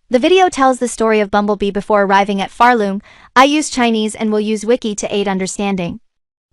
The video tells the story of Bumblebee before arriving at Pharloom. I use Chinese and will use wiki to aid understanding.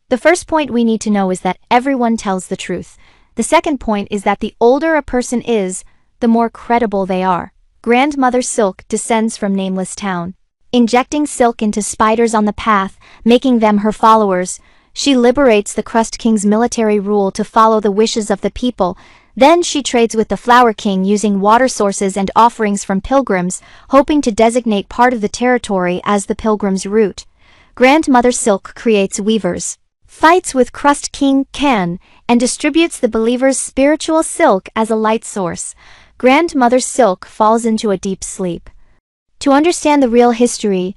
The first point we need to know is that everyone tells the truth. The second point is that the older a person is, the more credible they are. Grandmother Silk descends from nameless town. Injecting silk into spiders on the path, making them her followers, she liberates the Crust King's military rule to follow the wishes of the people. Then she trades with the Flower King using water sources and offerings from pilgrims, hoping to designate part of the territory as the pilgrims' route. Grandmother Silk creates weavers, fights with Crust King Can, and distributes the believers' spiritual silk as a light source. Grandmother Silk falls into a deep sleep. To understand the real history,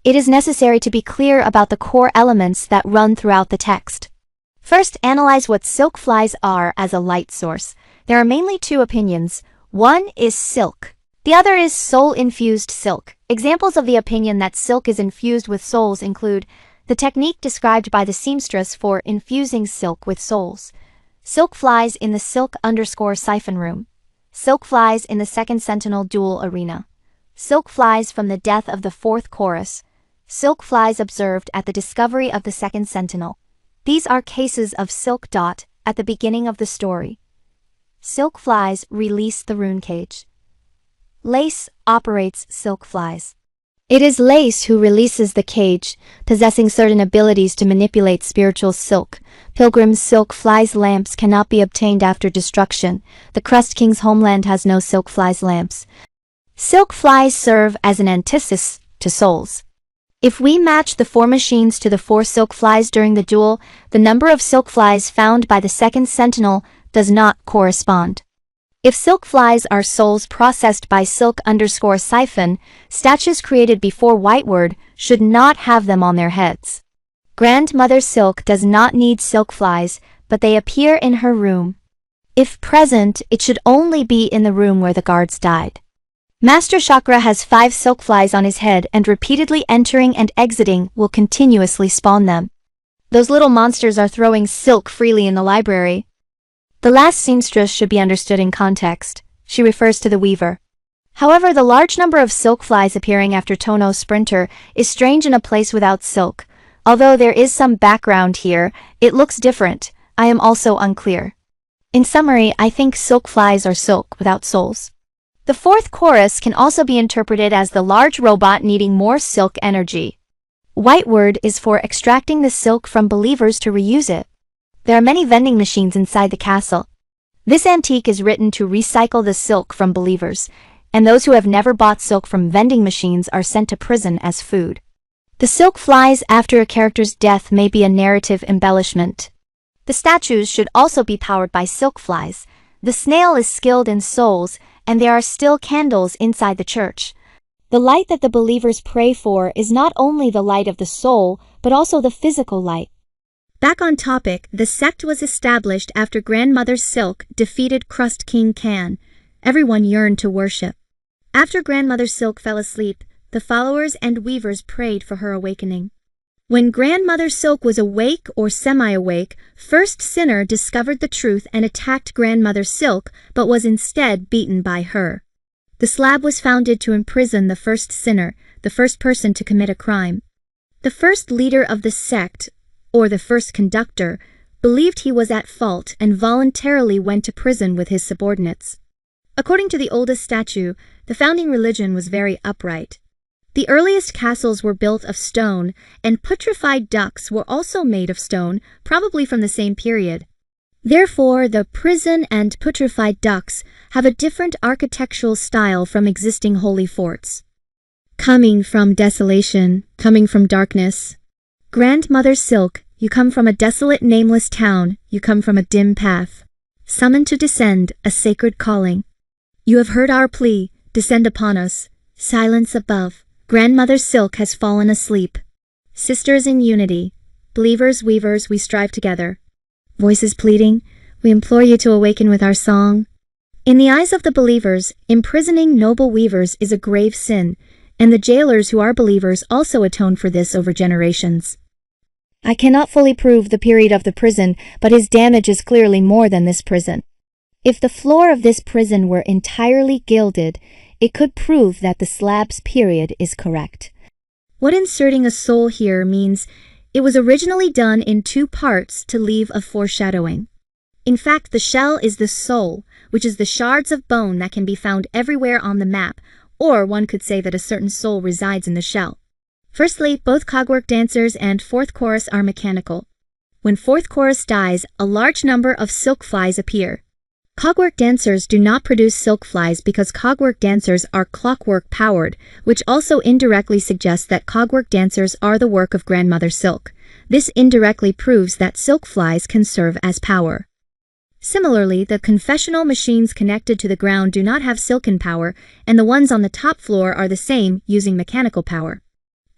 it is necessary to be clear about the core elements that run throughout the text. First, analyze what silk flies are as a light source. There are mainly two opinions. One is silk. The other is soul-infused silk. Examples of the opinion that silk is infused with souls include the technique described by the seamstress for infusing silk with souls. Silk flies in the silk_siphon room. Silk flies in the second sentinel duel arena. Silk flies from the death of the fourth chorus. Silk flies observed at the discovery of the second sentinel. These are cases of silk. At the beginning of the story. Silk flies release the rune cage. Lace operates silk flies. It is Lace who releases the cage, possessing certain abilities to manipulate spiritual silk. Pilgrim's silk flies lamps cannot be obtained after destruction. The Crust King's homeland has no silk flies lamps. Silk flies serve as an antithesis to souls. If we match the 4 machines to the 4 silk flies during the duel, the number of silk flies found by the second sentinel does not correspond. If silk flies are souls processed by silk_siphon, statues created before Whiteward should not have them on their heads. Grandmother Silk does not need silk flies, but they appear in her room. If present, it should only be in the room where the guards died. Master Chakra has 5 silk flies on his head, and repeatedly entering and exiting will continuously spawn them. Those little monsters are throwing silk freely in the library. The last seamstress should be understood in context. She refers to the weaver. However, the large number of silk flies appearing after Tono Sprinter is strange in a place without silk. Although there is some background here, it looks different. I am also unclear. In summary, I think silk flies are silk without souls. The fourth chorus can also be interpreted as the large robot needing more silk energy. Whiteward is for extracting the silk from believers to reuse it. There are many vending machines inside the castle. This antique is written to recycle the silk from believers, and those who have never bought silk from vending machines are sent to prison as food. The silk flies after a character's death may be a narrative embellishment. The statues should also be powered by silk flies. The snail is skilled in souls, and there are still candles inside the church. The light that the believers pray for is not only the light of the soul, but also the physical light. Back on topic, the sect was established after Grandmother Silk defeated Crust King Can. Everyone yearned to worship. After Grandmother Silk fell asleep, the followers and weavers prayed for her awakening. When Grandmother Silk was awake or semi-awake, First Sinner discovered the truth and attacked Grandmother Silk, but was instead beaten by her. The slab was founded to imprison the First Sinner, the first person to commit a crime. The first leader of the sect, or the first conductor, believed he was at fault and voluntarily went to prison with his subordinates. According to the oldest statue, the founding religion was very upright. The earliest castles were built of stone, and putrefied ducks were also made of stone, probably from the same period. Therefore, the prison and putrefied ducks have a different architectural style from existing holy forts. Coming from desolation, coming from darkness. Grandmother Silk, you come from a desolate nameless town, you come from a dim path. Summoned to descend, a sacred calling. You have heard our plea, descend upon us. Silence above. Grandmother Silk has fallen asleep. Sisters in unity. Believers, weavers, we strive together. Voices pleading, we implore you to awaken with our song. In the eyes of the believers, imprisoning noble weavers is a grave sin, and the jailers who are believers also atone for this over generations. I cannot fully prove the period of the prison, but his damage is clearly more than this prison. If the floor of this prison were entirely gilded, it could prove that the slab's period is correct. What inserting a soul here means, it was originally done in 2 parts to leave a foreshadowing. In fact, the shell is the soul, which is the shards of bone that can be found everywhere on the map, or one could say that a certain soul resides in the shell. Firstly, both cogwork dancers and 4th chorus are mechanical. When 4th chorus dies, a large number of silk flies appear. Cogwork dancers do not produce silk flies because cogwork dancers are clockwork powered, which also indirectly suggests that cogwork dancers are the work of Grandmother Silk. This indirectly proves that silk flies can serve as power. Similarly, the confessional machines connected to the ground do not have silken power, and the ones on the top floor are the same, using mechanical power.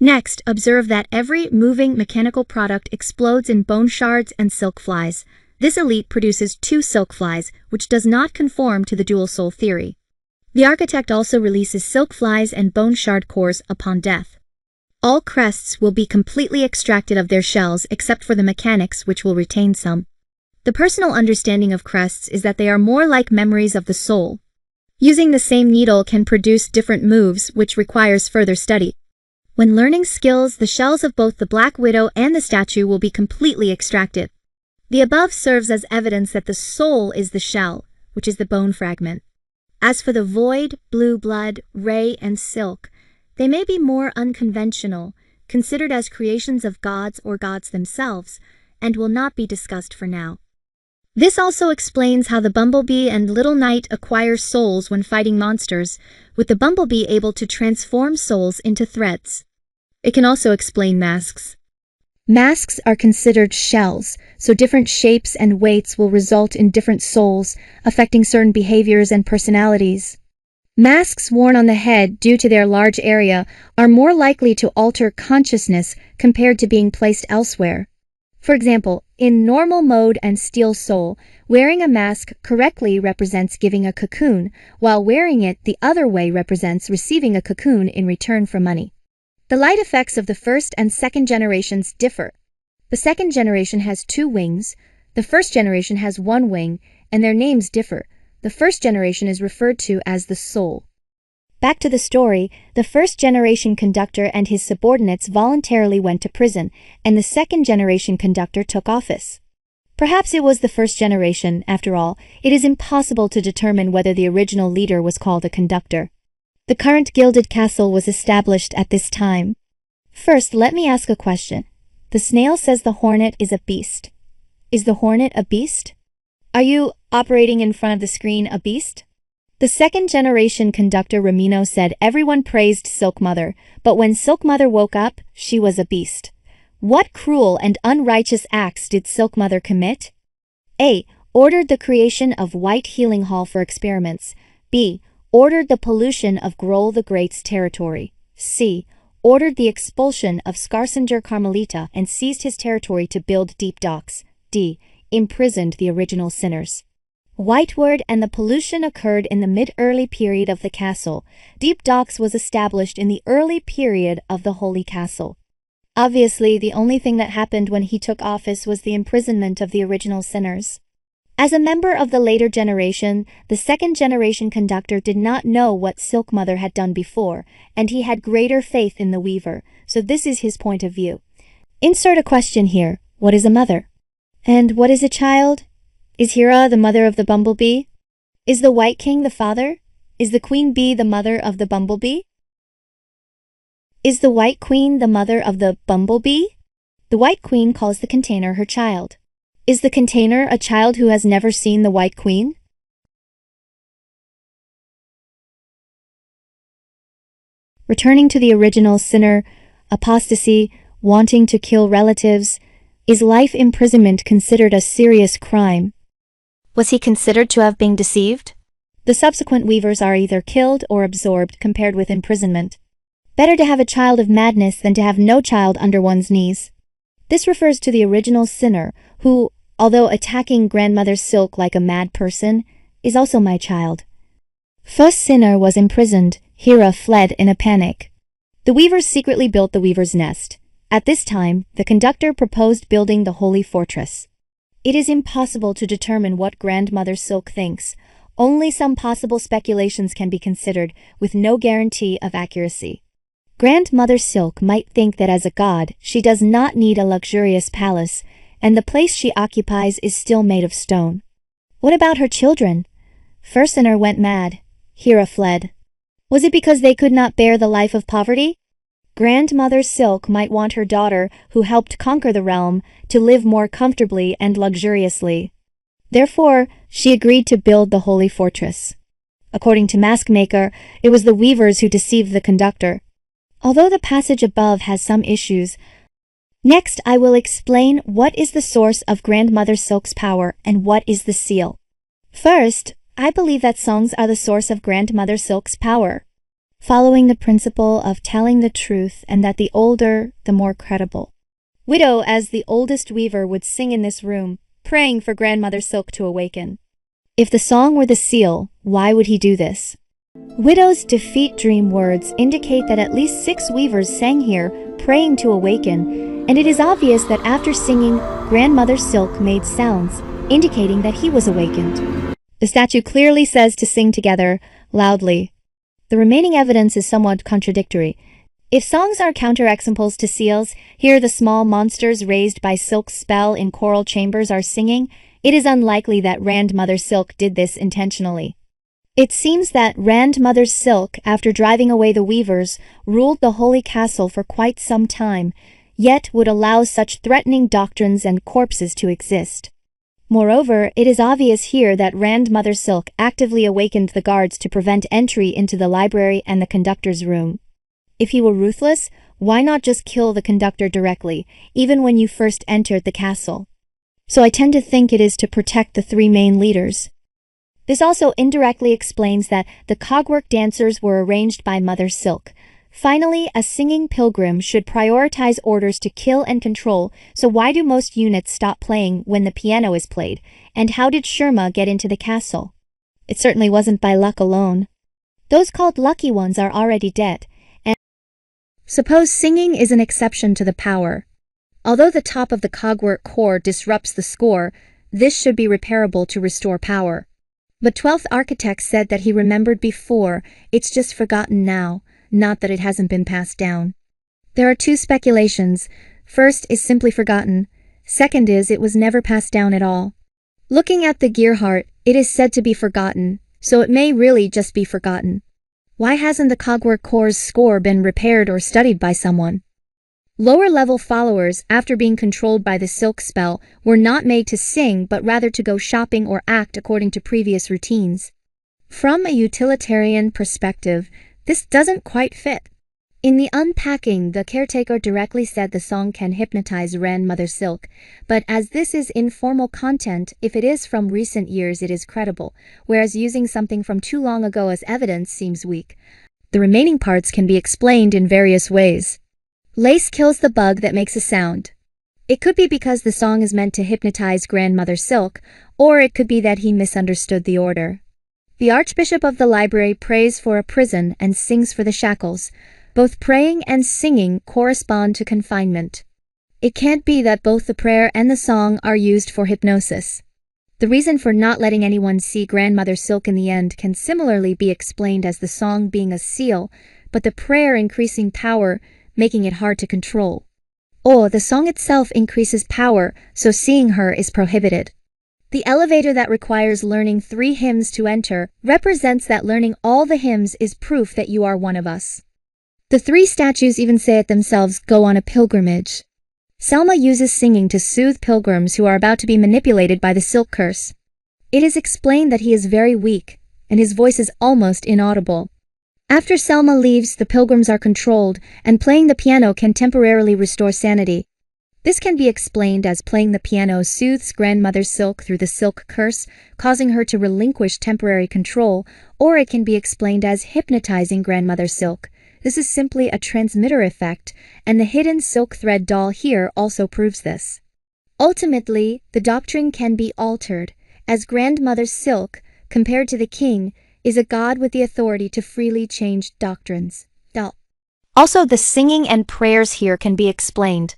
Next, observe that every moving mechanical product explodes in bone shards and silk flies. This elite produces 2 silk flies, which does not conform to the dual soul theory. The architect also releases silk flies and bone shard cores upon death. All crests will be completely extracted of their shells except for the mechanics, which will retain some. The personal understanding of crests is that they are more like memories of the soul. Using the same needle can produce different moves, which requires further study. When learning skills, the shells of both the Black Widow and the statue will be completely extracted. The above serves as evidence that the soul is the shell, which is the bone fragment. As for the void, blue blood, ray, and silk, they may be more unconventional, considered as creations of gods or gods themselves, and will not be discussed for now. This also explains how the bumblebee and little knight acquire souls when fighting monsters, with the bumblebee able to transform souls into threads. It can also explain masks. Masks are considered shells, so different shapes and weights will result in different souls, affecting certain behaviors and personalities. Masks worn on the head due to their large area are more likely to alter consciousness compared to being placed elsewhere. For example, in normal mode and steel soul, wearing a mask correctly represents giving a cocoon, while wearing it the other way represents receiving a cocoon in return for money. The light effects of the 1st and 2nd generations differ. The 2nd generation has 2 wings, the 1st generation has 1 wing, and their names differ. The 1st generation is referred to as the soul. Back to the story, the 1st generation conductor and his subordinates voluntarily went to prison, and the 2nd generation conductor took office. Perhaps it was the 1st generation, after all. It is impossible to determine whether the original leader was called a conductor. The current gilded castle was established at this time. First, let me ask a question. The snail says the hornet is a beast. Is the hornet a beast? Are you operating in front of the screen a beast? The 2nd generation conductor Ramino said everyone praised Silk Mother, but when Silk Mother woke up, she was a beast. What cruel and unrighteous acts did Silk Mother commit? A. Ordered the creation of White Healing Hall for experiments. B. Ordered the pollution of Grohl the Great's territory. C. Ordered the expulsion of Skarsinger Carmelita and seized his territory to build deep docks. D. Imprisoned the original sinners. Whiteward and the pollution occurred in the mid-early period of the castle. Deep docks was established in the early period of the Holy Castle. Obviously, the only thing that happened when he took office was the imprisonment of the original sinners. As a member of the later generation, the 2nd generation conductor did not know what Silk Mother had done before, and he had greater faith in the weaver, so this is his point of view. Insert a question here. What is a mother? And what is a child? Is Hera the mother of the bumblebee? Is the White King the father? Is the Queen Bee the mother of the bumblebee? Is the White Queen the mother of the bumblebee? The White Queen calls the container her child. Is the container a child who has never seen the White Queen? Returning to the original sinner, apostasy, wanting to kill relatives, is life imprisonment considered a serious crime? Was he considered to have been deceived? The subsequent weavers are either killed or absorbed compared with imprisonment. Better to have a child of madness than to have no child under one's knees. This refers to the original sinner who, although attacking Grandmother Silk like a mad person, is also my child. First sinner was imprisoned. Hera fled in a panic. The weavers secretly built the weaver's nest. At this time, the conductor proposed building the holy fortress. It is impossible to determine what Grandmother Silk thinks. Only some possible speculations can be considered, with no guarantee of accuracy. Grandmother Silk might think that as a god, she does not need a luxurious palace, and the place she occupies is still made of stone. What about her children? Fursener went mad. Hera fled. Was it because they could not bear the life of poverty? Grandmother Silk might want her daughter, who helped conquer the realm, to live more comfortably and luxuriously. Therefore, she agreed to build the holy fortress. According to Maskmaker, it was the weavers who deceived the conductor. Although the passage above has some issues, next I will explain what is the source of Grandmother Silk's power and what is the seal. First, I believe that songs are the source of Grandmother Silk's power, following the principle of telling the truth and that the older, the more credible. Widow, as the oldest weaver, would sing in this room, praying for Grandmother Silk to awaken. If the song were the seal, why would he do this? Widow's defeat dream words indicate that at least 6 weavers sang here, praying to awaken, and it is obvious that after singing, Grandmother Silk made sounds, indicating that he was awakened. The statue clearly says to sing together, loudly. The remaining evidence is somewhat contradictory. If songs are counterexamples to seals, here the small monsters raised by Silk's spell in coral chambers are singing, it is unlikely that Grandmother Silk did this intentionally. It seems that Grandmother Silk, after driving away the weavers, ruled the holy castle for quite some time, yet would allow such threatening doctrines and corpses to exist. Moreover, it is obvious here that Grandmother Silk actively awakened the guards to prevent entry into the library and the conductor's room. If he were ruthless, why not just kill the conductor directly, even when you first entered the castle? So I tend to think it is to protect the 3 main leaders. This also indirectly explains that the cogwork dancers were arranged by Mother Silk. Finally, a singing pilgrim should prioritize orders to kill and control, so why do most units stop playing when the piano is played? And how did Sherma get into the castle? It certainly wasn't by luck alone. Those called lucky ones are already dead, and suppose singing is an exception to the power. Although the top of the cogwork core disrupts the score, this should be repairable to restore power. But 12th Architect said that he remembered before, it's just forgotten now, not that it hasn't been passed down. There are 2 speculations. First is simply forgotten. Second is it was never passed down at all. Looking at the gear heart, it is said to be forgotten, so it may really just be forgotten. Why hasn't the cogwork core's score been repaired or studied by someone? Lower-level followers, after being controlled by the silk spell, were not made to sing but rather to go shopping or act according to previous routines. From a utilitarian perspective, this doesn't quite fit. In the unpacking, the caretaker directly said the song can hypnotize Grandmother Silk, but as this is informal content, if it is from recent years it is credible, whereas using something from too long ago as evidence seems weak. The remaining parts can be explained in various ways. Lace kills the bug that makes a sound. It could be because the song is meant to hypnotize Grandmother Silk, or it could be that he misunderstood the order. The Archbishop of the Library prays for a prison and sings for the shackles. Both praying and singing correspond to confinement. It can't be that both the prayer and the song are used for hypnosis. The reason for not letting anyone see Grandmother Silk in the end can similarly be explained as the song being a seal, but the prayer increasing power, making it hard to control. Or the song itself increases power, so seeing her is prohibited. The elevator that requires learning 3 hymns to enter represents that learning all the hymns is proof that you are one of us. The 3 statues even say it themselves, go on a pilgrimage. Selma uses singing to soothe pilgrims who are about to be manipulated by the silk curse. It is explained that he is very weak, and his voice is almost inaudible. After Selma leaves, the pilgrims are controlled, and playing the piano can temporarily restore sanity. This can be explained as playing the piano soothes Grandmother Silk through the silk curse, causing her to relinquish temporary control, or it can be explained as hypnotizing Grandmother Silk. This is simply a transmitter effect, and the hidden silk thread doll here also proves this. Ultimately, the doctrine can be altered, as Grandmother Silk, compared to the king, is a god with the authority to freely change doctrines. Also, the singing and prayers here can be explained.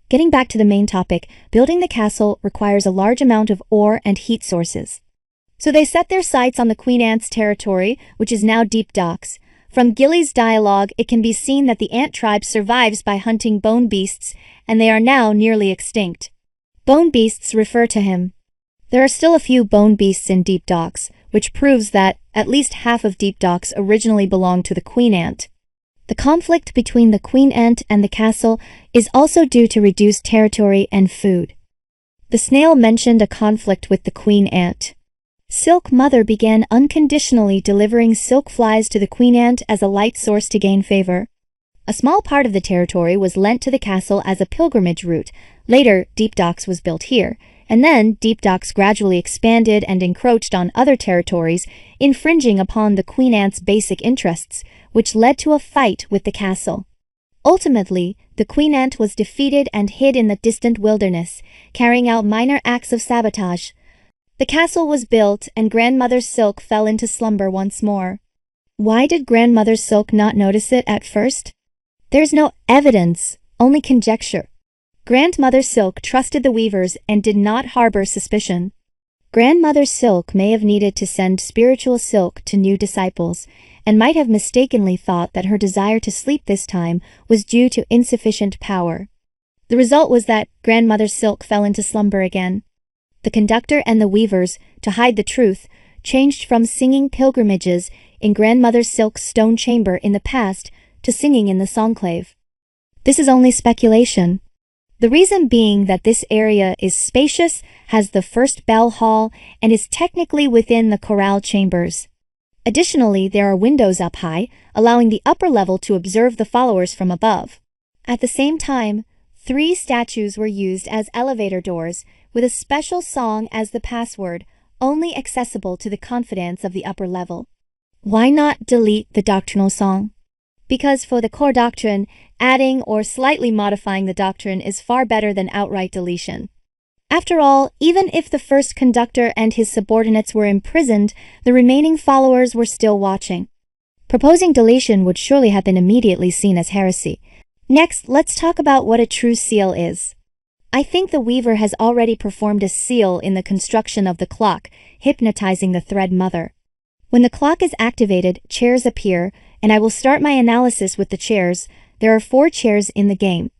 Getting back to the main topic, building the castle requires a large amount of ore and heat sources. So they set their sights on the queen ant's territory, which is now deep docks. From Gilly's dialogue, it can be seen that the ant tribe survives by hunting bone beasts, and they are now nearly extinct. Bone beasts refer to him. There are still a few bone beasts in deep docks, which proves that at least half of deep docks originally belonged to the queen ant. The conflict between the queen ant and the castle is also due to reduced territory and food. The snail mentioned a conflict with the queen ant. Silk Mother began unconditionally delivering silk flies to the queen ant as a light source to gain favor. A small part of the territory was lent to the castle as a pilgrimage route. Later, deep docks was built here, and then deep docks gradually expanded and encroached on other territories, infringing upon the queen ant's basic interests, which led to a fight with the castle. Ultimately, the queen ant was defeated and hid in the distant wilderness, carrying out minor acts of sabotage. The castle was built, and Grandmother Silk fell into slumber once more. Why did Grandmother Silk not notice it at first? There's no evidence, only conjecture. Grandmother Silk trusted the weavers and did not harbor suspicion. Grandmother Silk may have needed to send spiritual silk to new disciples, and might have mistakenly thought that her desire to sleep this time was due to insufficient power. The result was that Grandmother Silk fell into slumber again. The conductor and the weavers, to hide the truth, changed from singing pilgrimages in Grandmother Silk's stone chamber in the past to singing in the songclave. This is only speculation. The reason being that this area is spacious, has the first bell hall, and is technically within the chorale chambers. Additionally, there are windows up high, allowing the upper level to observe the followers from above. At the same time, 3 statues were used as elevator doors, with a special song as the password, only accessible to the confidants of the upper level. Why not delete the doctrinal song? Because for the core doctrine, adding or slightly modifying the doctrine is far better than outright deletion. After all, even if the first conductor and his subordinates were imprisoned, the remaining followers were still watching. Proposing deletion would surely have been immediately seen as heresy. Next, let's talk about what a true seal is. I think the weaver has already performed a seal in the construction of the clock, hypnotizing the thread mother. When the clock is activated, chairs appear, and I will start my analysis with the chairs. There are 4 chairs in the game.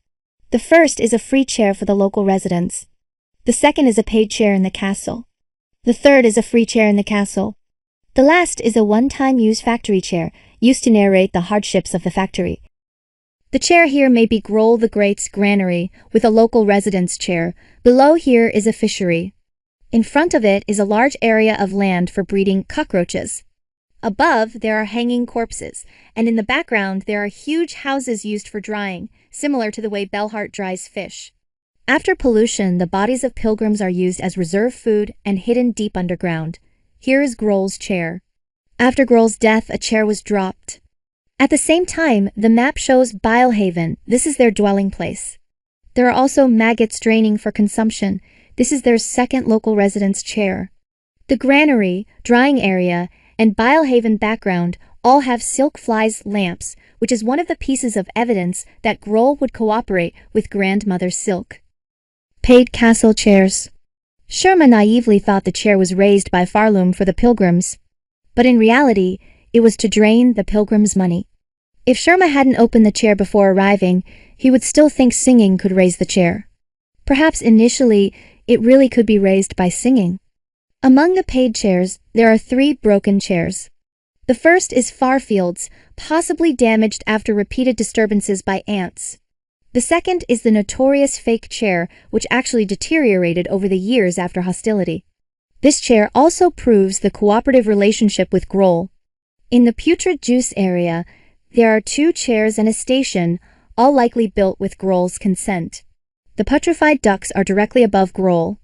The first is a free chair for the local residents. The second is a paid chair in the castle. The third is a free chair in the castle. The last is a one-time use factory chair, used to narrate the hardships of the factory. The chair here may be Groll the Great's granary, with a local resident's chair. Below here is a fishery. In front of it is a large area of land for breeding cockroaches. Above, there are hanging corpses, and in the background there are huge houses used for drying, similar to the way Bellhart dries fish. After pollution, the bodies of pilgrims are used as reserve food and hidden deep underground. Here is Groll's chair. After Groll's death, a chair was dropped. At the same time, the map shows Bilehaven. This is their dwelling place. There are also maggots draining for consumption. This is their second local resident's chair. The granary, drying area, and Bilehaven background all have silk flies lamps, which is one of the pieces of evidence that Groll would cooperate with Grandmother Silk. Paid castle chairs. Sherma naively thought the chair was raised by Pharloom for the pilgrims, but in reality, it was to drain the pilgrims' money. If Sherma hadn't opened the chair before arriving, he would still think singing could raise the chair. Perhaps initially, it really could be raised by singing. Among the paid chairs, there are 3 broken chairs. The first is Farfield's, possibly damaged after repeated disturbances by ants. The second is the notorious fake chair, which actually deteriorated over the years after hostility. This chair also proves the cooperative relationship with Groll. In the putrid juice area, there are 2 chairs and a station, all likely built with Groll's consent. The putrefied ducks are directly above Groll.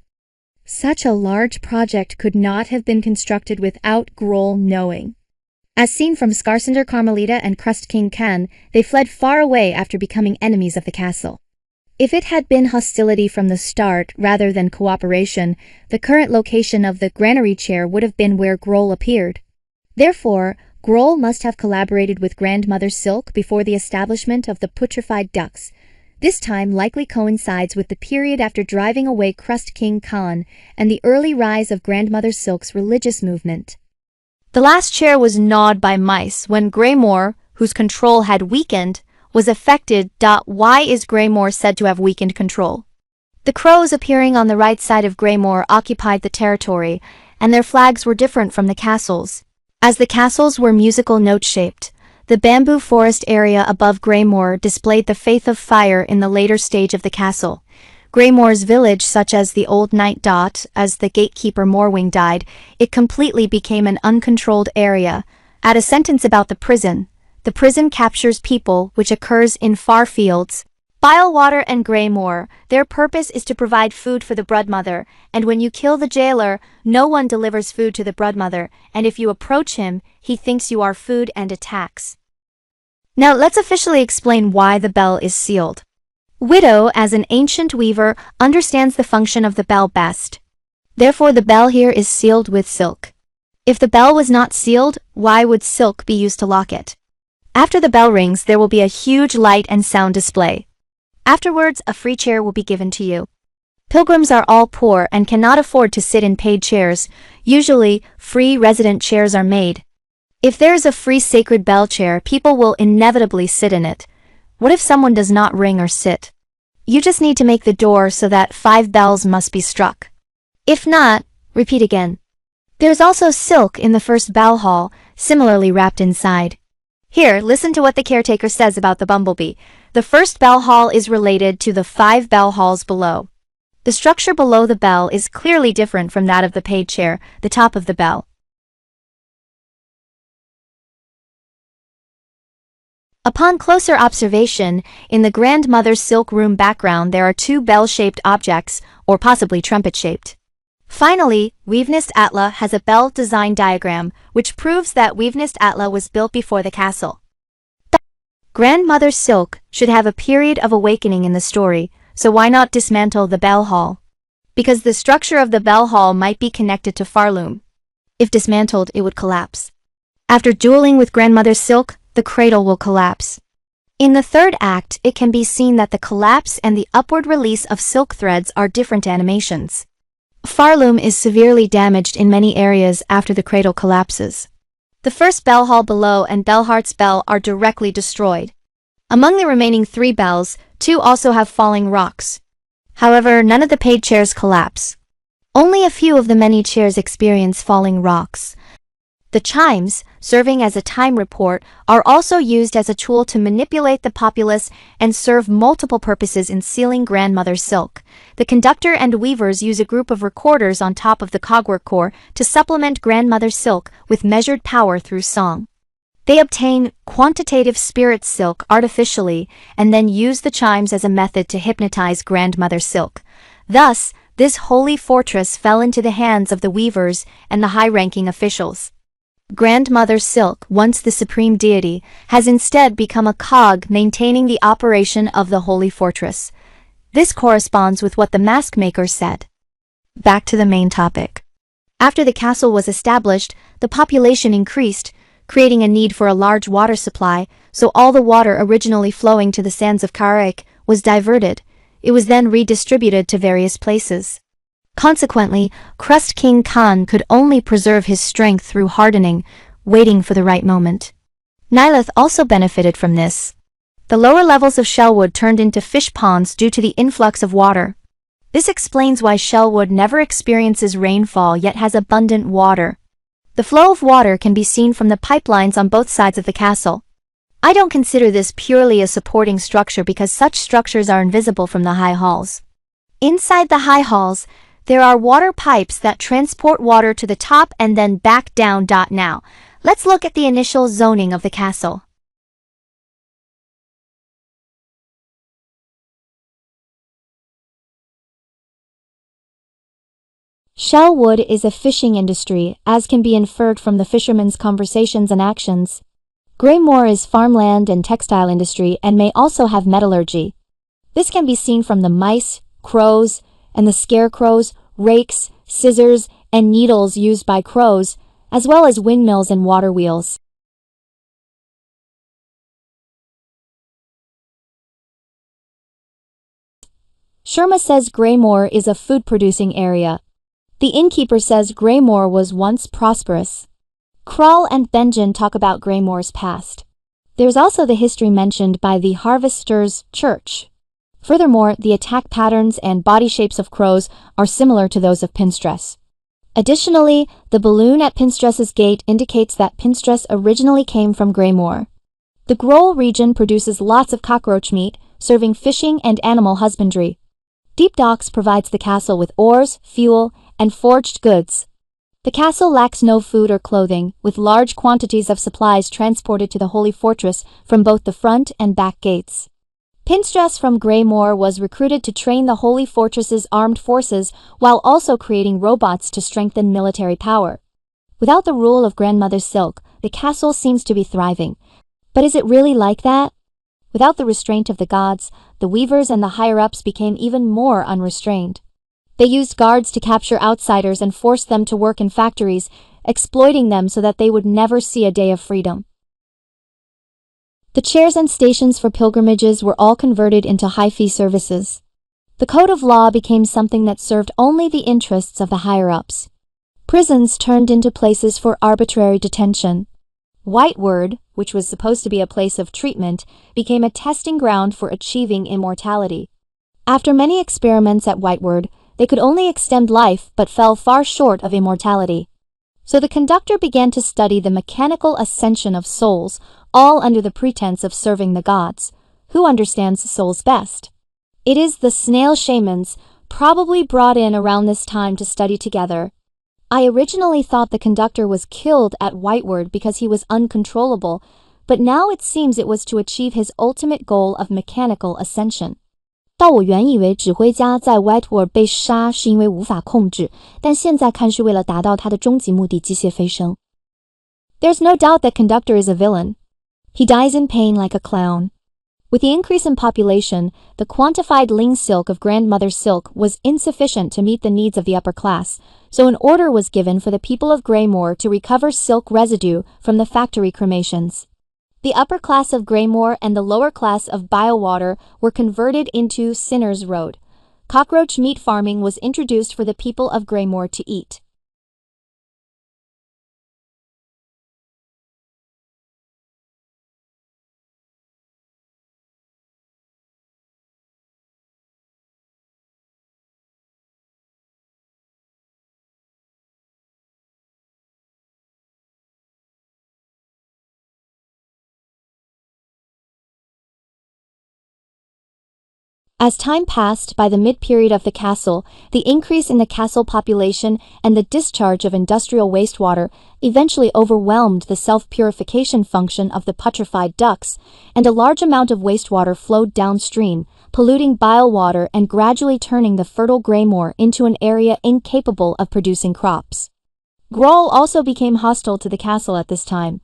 Such a large project could not have been constructed without Groll knowing. As seen from Scarcinder Carmelita and Crust King Khan, they fled far away after becoming enemies of the castle. If it had been hostility from the start rather than cooperation, the current location of the granary chair would have been where Groll appeared. Therefore, Groll must have collaborated with Grandmother Silk before the establishment of the putrefied ducks. This time likely coincides with the period after driving away Crust King Khan and the early rise of Grandmother Silk's religious movement. The last chair was gnawed by mice when Greymore, whose control had weakened, was affected. Why is Greymore said to have weakened control? The crows appearing on the right side of Greymore occupied the territory, and their flags were different from the castles. As the castles were musical note-shaped, the bamboo forest area above Greymore displayed the faith of fire in the later stage of the castle. Greymore's village, such as the Old Knight. As the gatekeeper Morwing died, it completely became an uncontrolled area. Add a sentence about the prison. The prison captures people, which occurs in far fields. Filewater and Greymore, their purpose is to provide food for the Broodmother, and when you kill the jailer, no one delivers food to the Broodmother, and if you approach him, he thinks you are food and attacks. Now let's officially explain why the bell is sealed. Widow, as an ancient weaver, understands the function of the bell best. Therefore the bell here is sealed with silk. If the bell was not sealed, why would silk be used to lock it? After the bell rings, there will be a huge light and sound display. Afterwards, a free chair will be given to you. Pilgrims are all poor and cannot afford to sit in paid chairs. Usually, free resident chairs are made. If there is a free sacred bell chair, people will inevitably sit in it. What if someone does not ring or sit? You just need to make the door so that 5 bells must be struck. If not, repeat again. There's also silk in the first bell hall, similarly wrapped inside. Here, listen to what the caretaker says about the bumblebee. The first bell hall is related to the 5 bell halls below. The structure below the bell is clearly different from that of the paid chair, the top of the bell. Upon closer observation, in the Grandmother's silk room background there are 2 bell-shaped objects, or possibly trumpet-shaped. Finally, Weavenist Atla has a bell design diagram, which proves that Weavenist Atla was built before the castle. Grandmother Silk should have a period of awakening in the story, so why not dismantle the bell hall? Because the structure of the bell hall might be connected to Pharloom. If dismantled, it would collapse. After dueling with Grandmother Silk, the cradle will collapse. In the third act, it can be seen that the collapse and the upward release of silk threads are different animations. Pharloom is severely damaged in many areas after the cradle collapses. The first bell hall below and Bellheart's bell are directly destroyed. Among the remaining 3 bells, 2 also have falling rocks. However, none of the paid chairs collapse. Only a few of the many chairs experience falling rocks. The chimes, serving as a time report, are also used as a tool to manipulate the populace and serve multiple purposes in sealing Grandmother Silk. The conductor and weavers use a group of recorders on top of the cogwork core to supplement Grandmother Silk with measured power through song. They obtain quantitative spirit silk artificially and then use the chimes as a method to hypnotize Grandmother Silk. Thus, this holy fortress fell into the hands of the weavers and the high-ranking officials. Grandmother Silk, once the supreme deity, has instead become a cog maintaining the operation of the holy fortress. This corresponds with what the mask maker said. Back to the main topic. After the castle was established, the population increased, creating a need for a large water supply, so all the water originally flowing to the sands of Karaik was diverted. It was then redistributed to various places. Consequently, Crust King Khan could only preserve his strength through hardening, waiting for the right moment. Nylith also benefited from this. The lower levels of Shellwood turned into fish ponds due to the influx of water. This explains why Shellwood never experiences rainfall yet has abundant water. The flow of water can be seen from the pipelines on both sides of the castle. I don't consider this purely a supporting structure because such structures are invisible from the high halls. Inside the high halls, there are water pipes that transport water to the top and then back down. Now, let's look at the initial zoning of the castle. Shellwood is a fishing industry, as can be inferred from the fishermen's conversations and actions. Greymore is farmland and textile industry and may also have metallurgy. This can be seen from the mice, crows, and the scarecrows, rakes, scissors, and needles used by crows, as well as windmills and water wheels. Sherma says Greymoor is a food-producing area. The innkeeper says Greymoor was once prosperous. Kral and Benjen talk about Greymoor's past. There's also the history mentioned by the Harvesters' Church. Furthermore, the attack patterns and body shapes of crows are similar to those of Pinstress. Additionally, the balloon at Pinstress's gate indicates that Pinstress originally came from Greymoor. The Grohl region produces lots of cockroach meat, serving fishing and animal husbandry. Deep Docks provides the castle with ores, fuel, and forged goods. The castle lacks no food or clothing, with large quantities of supplies transported to the Holy Fortress from both the front and back gates. Pinstress from Greymoor was recruited to train the Holy Fortress's armed forces while also creating robots to strengthen military power. Without the rule of Grandmother Silk, the castle seems to be thriving. But is it really like that? Without the restraint of the gods, the weavers and the higher-ups became even more unrestrained. They used guards to capture outsiders and force them to work in factories, exploiting them so that they would never see a day of freedom. The chairs and stations for pilgrimages were all converted into high-fee services. The code of law became something that served only the interests of the higher-ups. Prisons turned into places for arbitrary detention. Whiteward, which was supposed to be a place of treatment, became a testing ground for achieving immortality. After many experiments at Whiteward, they could only extend life but fell far short of immortality. So the conductor began to study the mechanical ascension of souls, all under the pretense of serving the gods. Who understands souls best? It is the snail shamans, probably brought in around this time to study together. I originally thought the conductor was killed at Whiteward because he was uncontrollable, but now it seems it was to achieve his ultimate goal of mechanical ascension. 到我原以为指挥家在 Whiteward 被杀是因为无法控制，但现在看是为了达到他的终极目的——机械飞升。There's no doubt that conductor is a villain. He dies in pain like a clown. With the increase in population, the quantified ling silk of Grandmother Silk was insufficient to meet the needs of the upper class, so an order was given for the people of Greymoor to recover silk residue from the factory cremations. The upper class of Greymoor and the lower class of Bywater were converted into Sinners Road. Cockroach meat farming was introduced for the people of Greymoor to eat. As time passed by the mid-period of the castle, the increase in the castle population and the discharge of industrial wastewater eventually overwhelmed the self-purification function of the putrefied ducts, and a large amount of wastewater flowed downstream, polluting bile water and gradually turning the fertile Greymoor into an area incapable of producing crops. Grohl also became hostile to the castle at this time.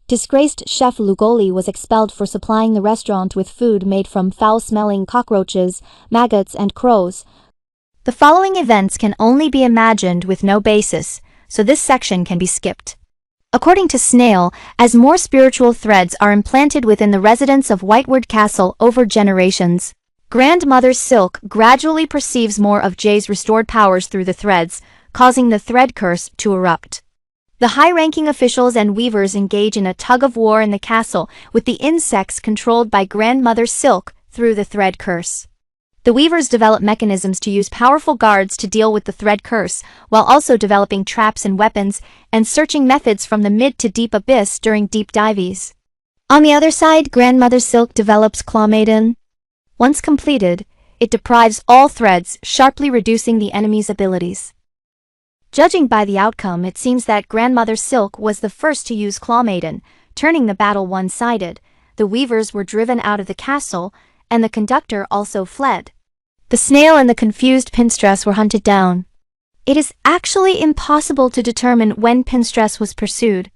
Disgraced chef Lugoli was expelled for supplying the restaurant with food made from foul-smelling cockroaches, maggots, and crows. The following events can only be imagined with no basis, so this section can be skipped. According to Snail, as more spiritual threads are implanted within the residents of Whiteward Castle over generations, Grandmother Silk gradually perceives more of Jay's restored powers through the threads, causing the thread curse to erupt. The high-ranking officials and weavers engage in a tug-of-war in the castle with the insects controlled by Grandmother Silk through the thread curse. The weavers develop mechanisms to use powerful guards to deal with the thread curse, while also developing traps and weapons and searching methods from the mid to deep abyss during deep dives. On the other side, Grandmother Silk develops Claw Maiden. Once completed, it deprives all threads, sharply reducing the enemy's abilities. Judging by the outcome, it seems that Grandmother Silk was the first to use Claw Maiden, turning the battle one-sided. The weavers were driven out of the castle, and the conductor also fled. The snail and the confused Pinstress were hunted down. It is actually impossible to determine when Pinstress was pursued.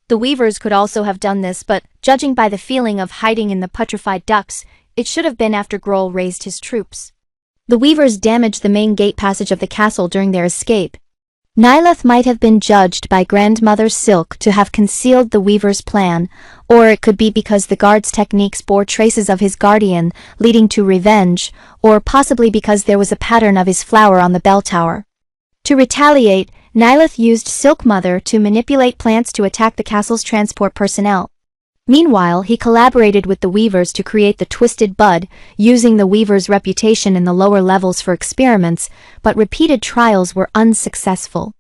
The weavers could also have done this, but judging by the feeling of hiding in the putrefied ducts, it should have been after Grohl raised his troops. The weavers damaged the main gate passage of the castle during their escape. Nileth might have been judged by Grandmother Silk to have concealed the weaver's plan, or it could be because the guard's techniques bore traces of his guardian, leading to revenge, or possibly because there was a pattern of his flower on the bell tower. To retaliate, Nileth used Silk Mother to manipulate plants to attack the castle's transport personnel. Meanwhile, he collaborated with the weavers to create the Twisted Bud, using the weaver's reputation in the lower levels for experiments, but repeated trials were unsuccessful.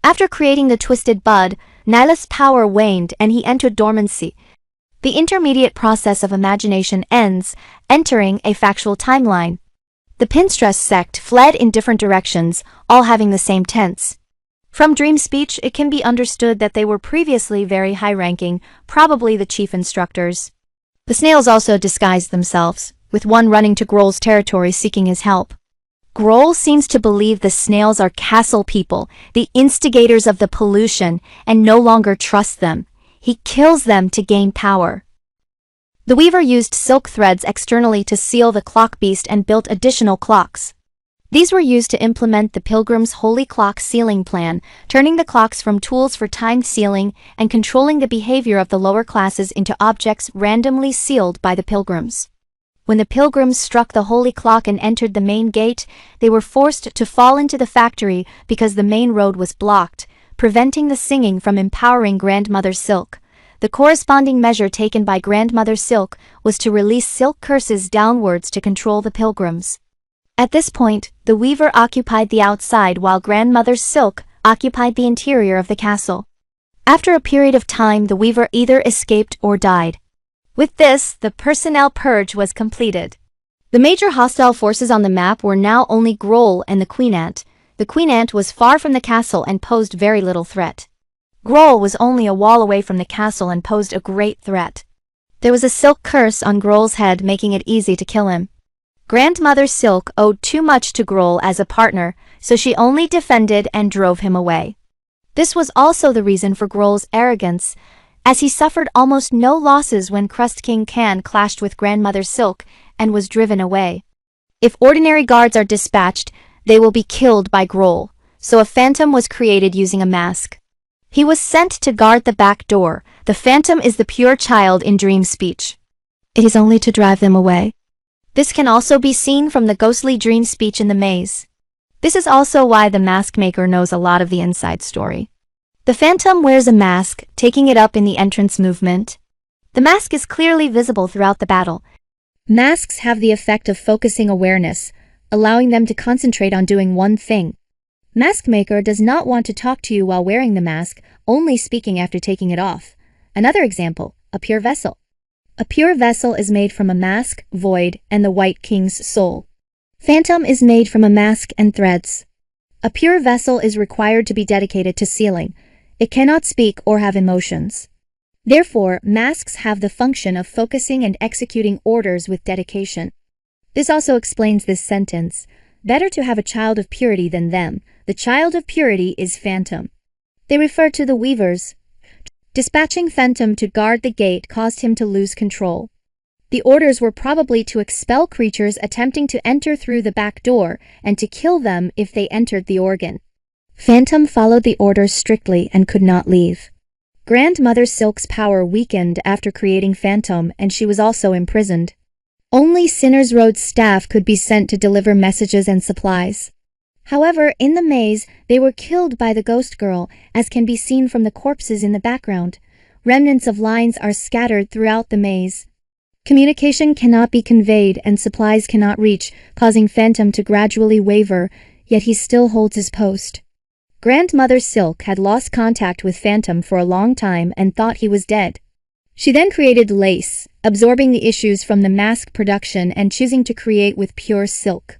After creating the Twisted Bud, Nileth's power waned and he entered dormancy. The intermediate process of imagination ends, entering a factual timeline. The Pinstress sect fled in different directions, all having the same tense. From dream speech, it can be understood that they were previously very high-ranking, probably the chief instructors. The snails also disguised themselves, with one running to Grohl's territory seeking his help. Grohl seems to believe the snails are castle people, the instigators of the pollution, and no longer trusts them. He kills them to gain power. The weaver used silk threads externally to seal the clock beast and built additional clocks. These were used to implement the Pilgrim's Holy Clock sealing plan, turning the clocks from tools for timed sealing and controlling the behavior of the lower classes into objects randomly sealed by the Pilgrims. When the Pilgrims struck the Holy Clock and entered the main gate, they were forced to fall into the factory because the main road was blocked, preventing the singing from empowering Grandmother Silk. The corresponding measure taken by Grandmother Silk was to release silk curses downwards to control the Pilgrims. At this point, the weaver occupied the outside while Grandmother Silk occupied the interior of the castle. After a period of time, the weaver either escaped or died. With this, the personnel purge was completed. The major hostile forces on the map were now only Grohl and the Queen Ant. The Queen Ant was far from the castle and posed very little threat. Grohl was only a wall away from the castle and posed a great threat. There was a silk curse on Grohl's head, making it easy to kill him. Grandmother Silk owed too much to Grohl as a partner, so she only defended and drove him away. This was also the reason for Grohl's arrogance, as he suffered almost no losses when Crust King Khan clashed with Grandmother Silk and was driven away. If ordinary guards are dispatched, they will be killed by Grohl, so a phantom was created using a mask. He was sent to guard the back door. The phantom is the pure child in dream speech. It is only to drive them away. This can also be seen from the ghostly dream speech in the maze. This is also why the mask maker knows a lot of the inside story. The phantom wears a mask, taking it up in the entrance movement. The mask is clearly visible throughout the battle. Masks have the effect of focusing awareness, allowing them to concentrate on doing one thing. Mask maker does not want to talk to you while wearing the mask, only speaking after taking it off. Another example, a pure vessel. A pure vessel is made from a mask, void, and the White King's soul. Phantom is made from a mask and threads. A pure vessel is required to be dedicated to sealing. It cannot speak or have emotions. Therefore, masks have the function of focusing and executing orders with dedication. This also explains this sentence. Better to have a child of purity than them. The child of purity is Phantom. They refer to the weavers. Dispatching Phantom to guard the gate caused him to lose control. The orders were probably to expel creatures attempting to enter through the back door and to kill them if they entered the organ. Phantom followed the orders strictly and could not leave. Grandmother Silk's power weakened after creating Phantom, and she was also imprisoned. Only Sinner's Road's staff could be sent to deliver messages and supplies. However, in the maze, they were killed by the ghost girl, as can be seen from the corpses in the background. Remnants of lines are scattered throughout the maze. Communication cannot be conveyed and supplies cannot reach, causing Phantom to gradually waver, yet he still holds his post. Grandmother Silk had lost contact with Phantom for a long time and thought he was dead. She then created Lace, absorbing the issues from the mask production and choosing to create with pure silk.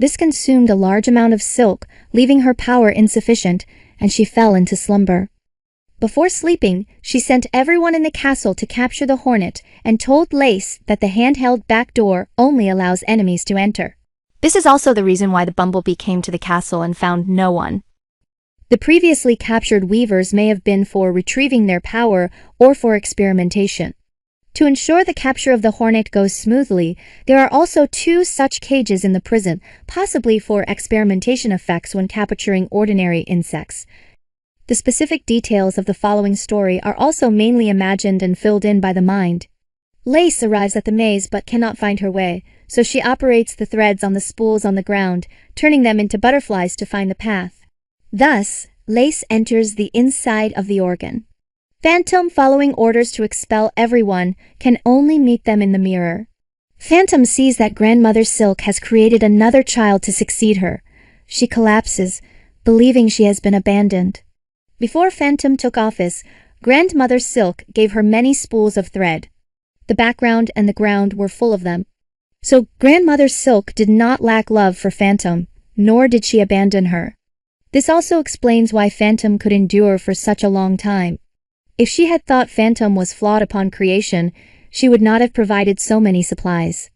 This consumed a large amount of silk, leaving her power insufficient, and she fell into slumber. Before sleeping, she sent everyone in the castle to capture the Hornet and told Lace that the handheld back door only allows enemies to enter. This is also the reason why the bumblebee came to the castle and found no one. The previously captured weavers may have been for retrieving their power or for experimentation. To ensure the capture of the hornet goes smoothly, there are also 2 such cages in the prison, possibly for experimentation effects when capturing ordinary insects. The specific details of the following story are also mainly imagined and filled in by the mind. Lace arrives at the maze but cannot find her way, so she operates the threads on the spools on the ground, turning them into butterflies to find the path. Thus, Lace enters the inside of the organ. Phantom, following orders to expel everyone, can only meet them in the mirror. Phantom sees that Grandmother Silk has created another child to succeed her. She collapses, believing she has been abandoned. Before Phantom took office, Grandmother Silk gave her many spools of thread. The background and the ground were full of them. So Grandmother Silk did not lack love for Phantom, nor did she abandon her. This also explains why Phantom could endure for such a long time. If she had thought Phantom was flawed upon creation, she would not have provided so many supplies.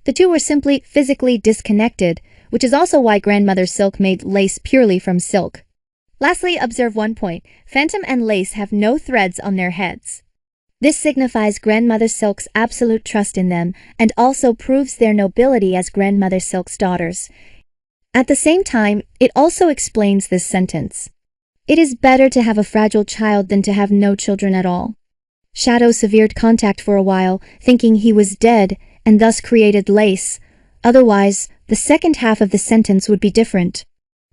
The two were simply physically disconnected, which is also why Grandmother Silk made lace purely from silk. Lastly, observe one point. Phantom and Lace have no threads on their heads. This signifies Grandmother Silk's absolute trust in them and also proves their nobility as Grandmother Silk's daughters. At the same time, it also explains this sentence. It is better to have a fragile child than to have no children at all. Shadow severed contact for a while, thinking he was dead, and thus created Lace. Otherwise, the second half of the sentence would be different.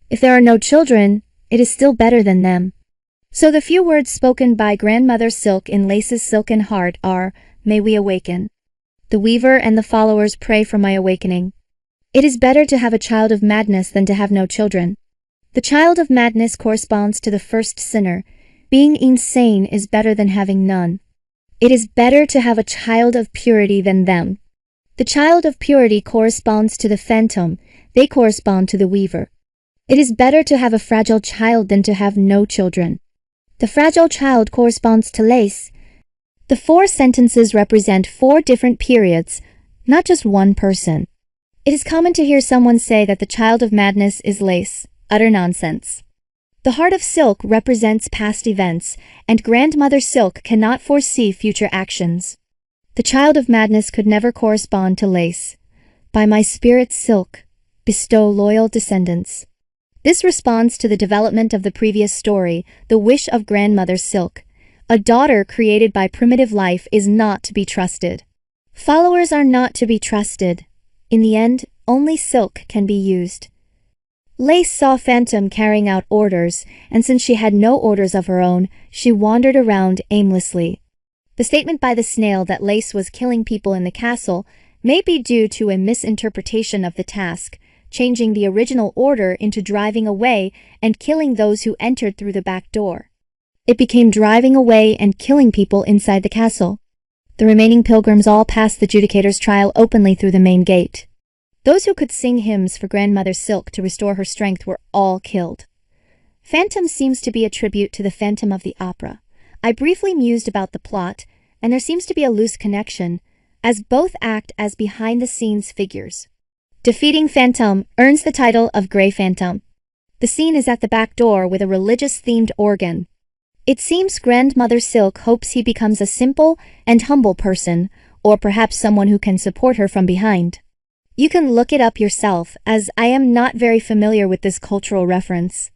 If there are no children, it is still better than them. So the few words spoken by Grandmother Silk in Lace's silken heart are, "May we awaken." The weaver and the followers pray for my awakening. It is better to have a child of madness than to have no children. The child of madness corresponds to the first sinner. Being insane is better than having none. It is better to have a child of purity than them. The child of purity corresponds to the phantom. They correspond to the weaver. It is better to have a fragile child than to have no children. The fragile child corresponds to Lace. The 4 sentences represent 4 different periods, not just one person. It is common to hear someone say that the child of madness is Lace. Utter nonsense. The heart of silk represents past events, and Grandmother Silk cannot foresee future actions. The child of madness could never correspond to Lace. By my spirit silk, bestow loyal descendants. This responds to the development of the previous story, the wish of Grandmother Silk. A daughter created by primitive life is not to be trusted. Followers are not to be trusted. In the end, only silk can be used. Lace saw Phantom carrying out orders, and since she had no orders of her own, she wandered around aimlessly. The statement by the snail that Lace was killing people in the castle may be due to a misinterpretation of the task, changing the original order into driving away and killing those who entered through the back door. It became driving away and killing people inside the castle. The remaining pilgrims all passed the judicator's trial openly through the main gate. Those who could sing hymns for Grandmother Silk to restore her strength were all killed. Phantom seems to be a tribute to the Phantom of the Opera. I briefly mused about the plot, and there seems to be a loose connection, as both act as behind-the-scenes figures. Defeating Phantom earns the title of Grey Phantom. The scene is at the back door with a religious-themed organ. It seems Grandmother Silk hopes he becomes a simple and humble person, or perhaps someone who can support her from behind. You can look it up yourself, as I am not very familiar with this cultural reference.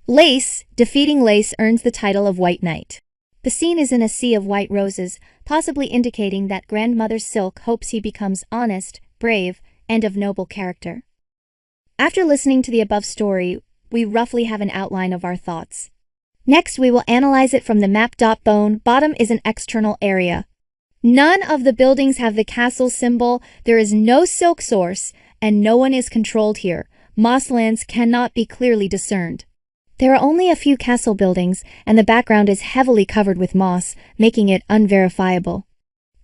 Lace, defeating Lace earns the title of White Knight. The scene is in a sea of white roses, possibly indicating that Grandmother Silk hopes he becomes honest, brave, and of noble character. After listening to the above story, we roughly have an outline of our thoughts. Next, we will analyze it from the map. Bone bottom is an external area. None of the buildings have the castle symbol, there is no silk source, and no one is controlled here. Mosslands cannot be clearly discerned. There are only a few castle buildings, and the background is heavily covered with moss, making it unverifiable.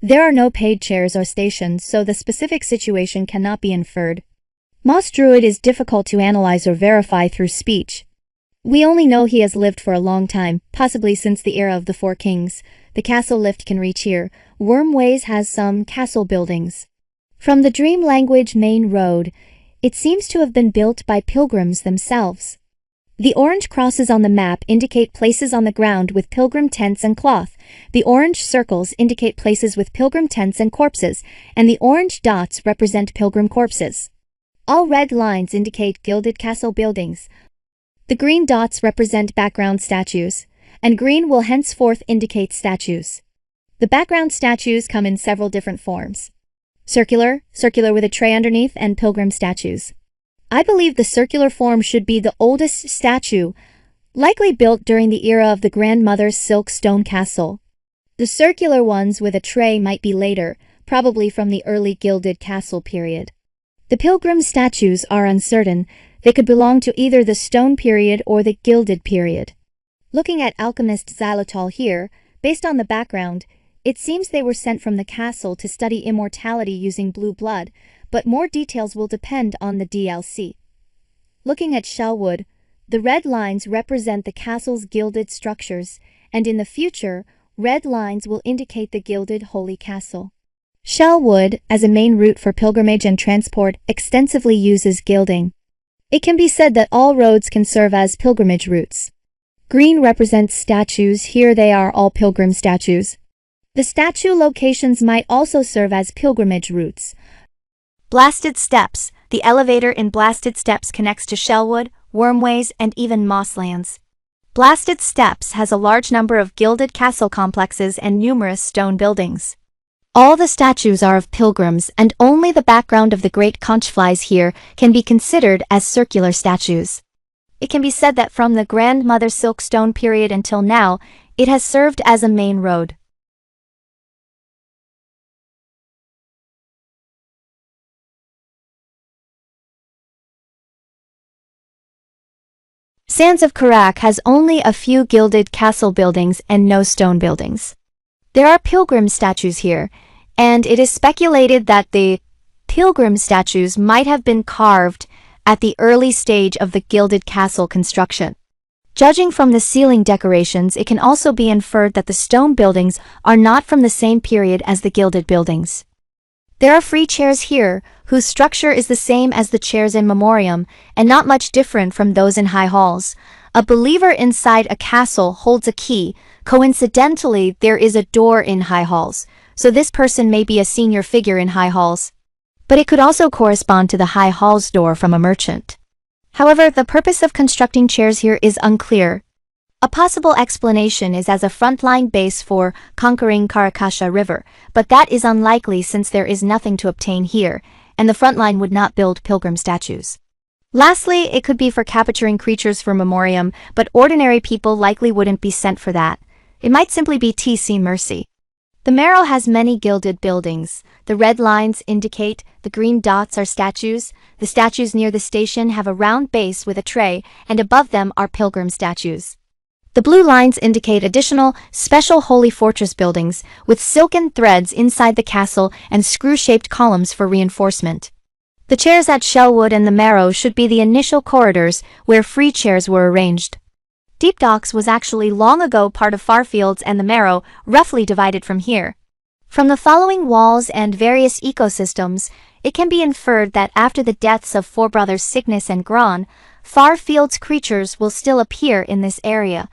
There are no paid chairs or stations, so the specific situation cannot be inferred. Moss Druid is difficult to analyze or verify through speech. We only know he has lived for a long time, possibly since the era of the 4 kings. The castle lift can reach here. Wormways has some castle buildings. From the Dream Language main road, it seems to have been built by pilgrims themselves. The orange crosses on the map indicate places on the ground with pilgrim tents and cloth. The orange circles indicate places with pilgrim tents and corpses, and the orange dots represent pilgrim corpses. All red lines indicate gilded castle buildings. The green dots represent background statues, and green will henceforth indicate statues. The background statues come in several different forms. Circular with a tray underneath, and pilgrim statues. I believe the circular form should be the oldest statue, likely built during the era of the grandmother's silkstone castle. The circular ones with a tray might be later, probably from the early gilded castle period. The pilgrim statues are uncertain. They could belong to either the stone period or the gilded period. Looking at alchemist xylitol here, based on the background, it seems they were sent from the castle to study immortality using blue blood, but more details will depend on the DLC. Looking at shellwood, the red lines represent the castle's gilded structures, and in the future, red lines will indicate the gilded holy castle. Shellwood, as a main route for pilgrimage and transport, extensively uses gilding. It can be said that all roads can serve as pilgrimage routes. Green represents statues. Here they are all pilgrim statues. The statue locations might also serve as pilgrimage routes. Blasted Steps. The elevator in Blasted Steps connects to Shellwood, Wormways, and even Mosslands. Blasted Steps has a large number of gilded castle complexes and numerous stone buildings. All the statues are of pilgrims, and only the background of the great conch flies here can be considered as circular statues. It can be said that from the grandmother silkstone period until now, it has served as a main road. Sands of Karak has only a few gilded castle buildings and no stone buildings. There are pilgrim statues here, and it is speculated that the pilgrim statues might have been carved at the early stage of the gilded castle construction. Judging from the ceiling decorations, it can also be inferred that the stone buildings are not from the same period as the gilded buildings. There are free chairs here, whose structure is the same as the chairs in Memoriam, and not much different from those in high halls. A believer inside a castle holds a key. Coincidentally, there is a door in high halls, so this person may be a senior figure in high halls. But it could also correspond to the high halls door from a merchant. However, the purpose of constructing chairs here is unclear. A possible explanation is as a frontline base for conquering Karakasha River, but that is unlikely since there is nothing to obtain here, and the frontline would not build pilgrim statues. Lastly, it could be for capturing creatures for Memoriam, but ordinary people likely wouldn't be sent for that. It might simply be TC Mercy. The Marrow has many gilded buildings. The red lines indicate, the green dots are statues. The statues near the station have a round base with a tray, and above them are pilgrim statues. The blue lines indicate additional, special holy fortress buildings, with silken threads inside the castle and screw-shaped columns for reinforcement. The chairs at Shellwood and the Marrow should be the initial corridors where free chairs were arranged. Deep Docks was actually long ago part of Farfields and the Marrow, roughly divided from here. From the following walls and various ecosystems, it can be inferred that after the deaths of four brothers Cygnus and Gron, Farfields creatures will still appear in this area.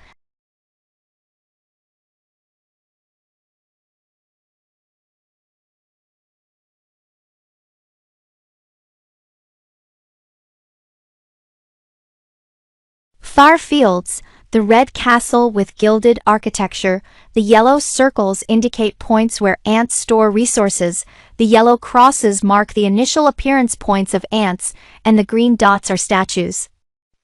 Farfields, the red castle with gilded architecture. The yellow circles indicate points where ants store resources. The yellow crosses mark the initial appearance points of ants, and the green dots are statues.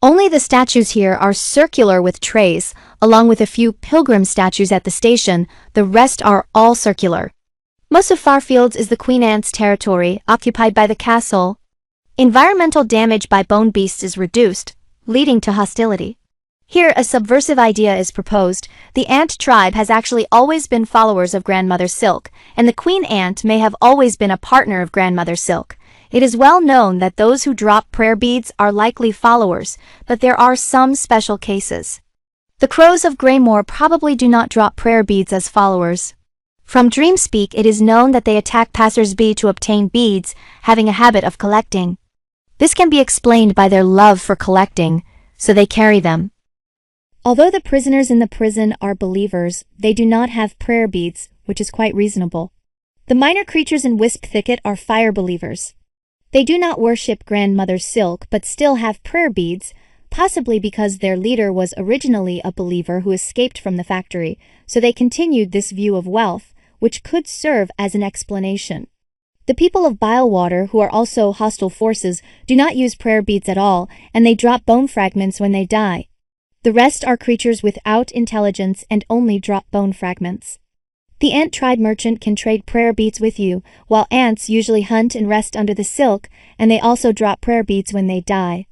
Only the statues here are circular with trays, along with a few pilgrim statues at the station. The rest are all circular. Most of Farfields is the Queen Ant's territory, occupied by the castle. Environmental damage by bone beasts is reduced, leading to hostility. Here, a subversive idea is proposed. The ant tribe has actually always been followers of Grandmother Silk, and the Queen Ant may have always been a partner of Grandmother Silk. It is well known that those who drop prayer beads are likely followers, but there are some special cases. The crows of Greymoor probably do not drop prayer beads as followers. From Dreamspeak, it is known that they attack passers-by to obtain beads, having a habit of collecting. This can be explained by their love for collecting. so they carry them. Although the prisoners in the prison are believers, they do not have prayer beads, which is quite reasonable. The minor creatures in Wisp Thicket are fire believers. They do not worship Grandmother Silk but still have prayer beads, possibly because their leader was originally a believer who escaped from the factory, so they continued this view of wealth, which could serve as an explanation. The people of Bilewater, who are also hostile forces, do not use prayer beads at all, and they drop bone fragments when they die. The rest are creatures without intelligence and only drop bone fragments. The ant tribe merchant can trade prayer beads with you, while ants usually hunt and rest under the silk, and they also drop prayer beads when they die.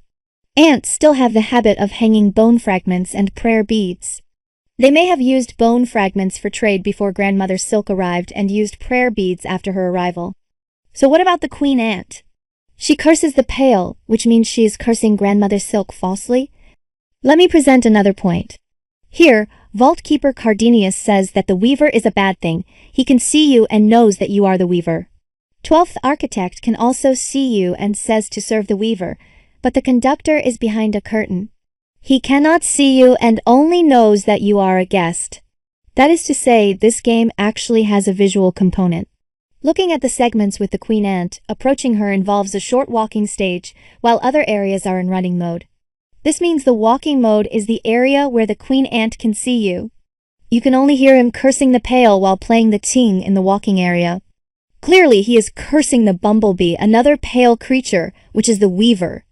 Ants still have the habit of hanging bone fragments and prayer beads. They may have used bone fragments for trade before Grandmother Silk arrived and used prayer beads after her arrival. So what about the queen ant? She curses the pale, which means she is cursing Grandmother Silk falsely. Let me present another point. Here, Vault Keeper Cardenius says that the weaver is a bad thing. He can see you and knows that you are the weaver. 12th Architect can also see you and says to serve the weaver, but the conductor is behind a curtain. He cannot see you and only knows that you are a guest. That is to say, this game actually has a visual component. Looking at the segments with the queen ant, approaching her involves a short walking stage, while other areas are in running mode. This means the walking mode is the area where the queen ant can see you. You can only hear him cursing the pale while playing the ting in the walking area. Clearly, he is cursing the bumblebee, another pale creature, which is the weaver.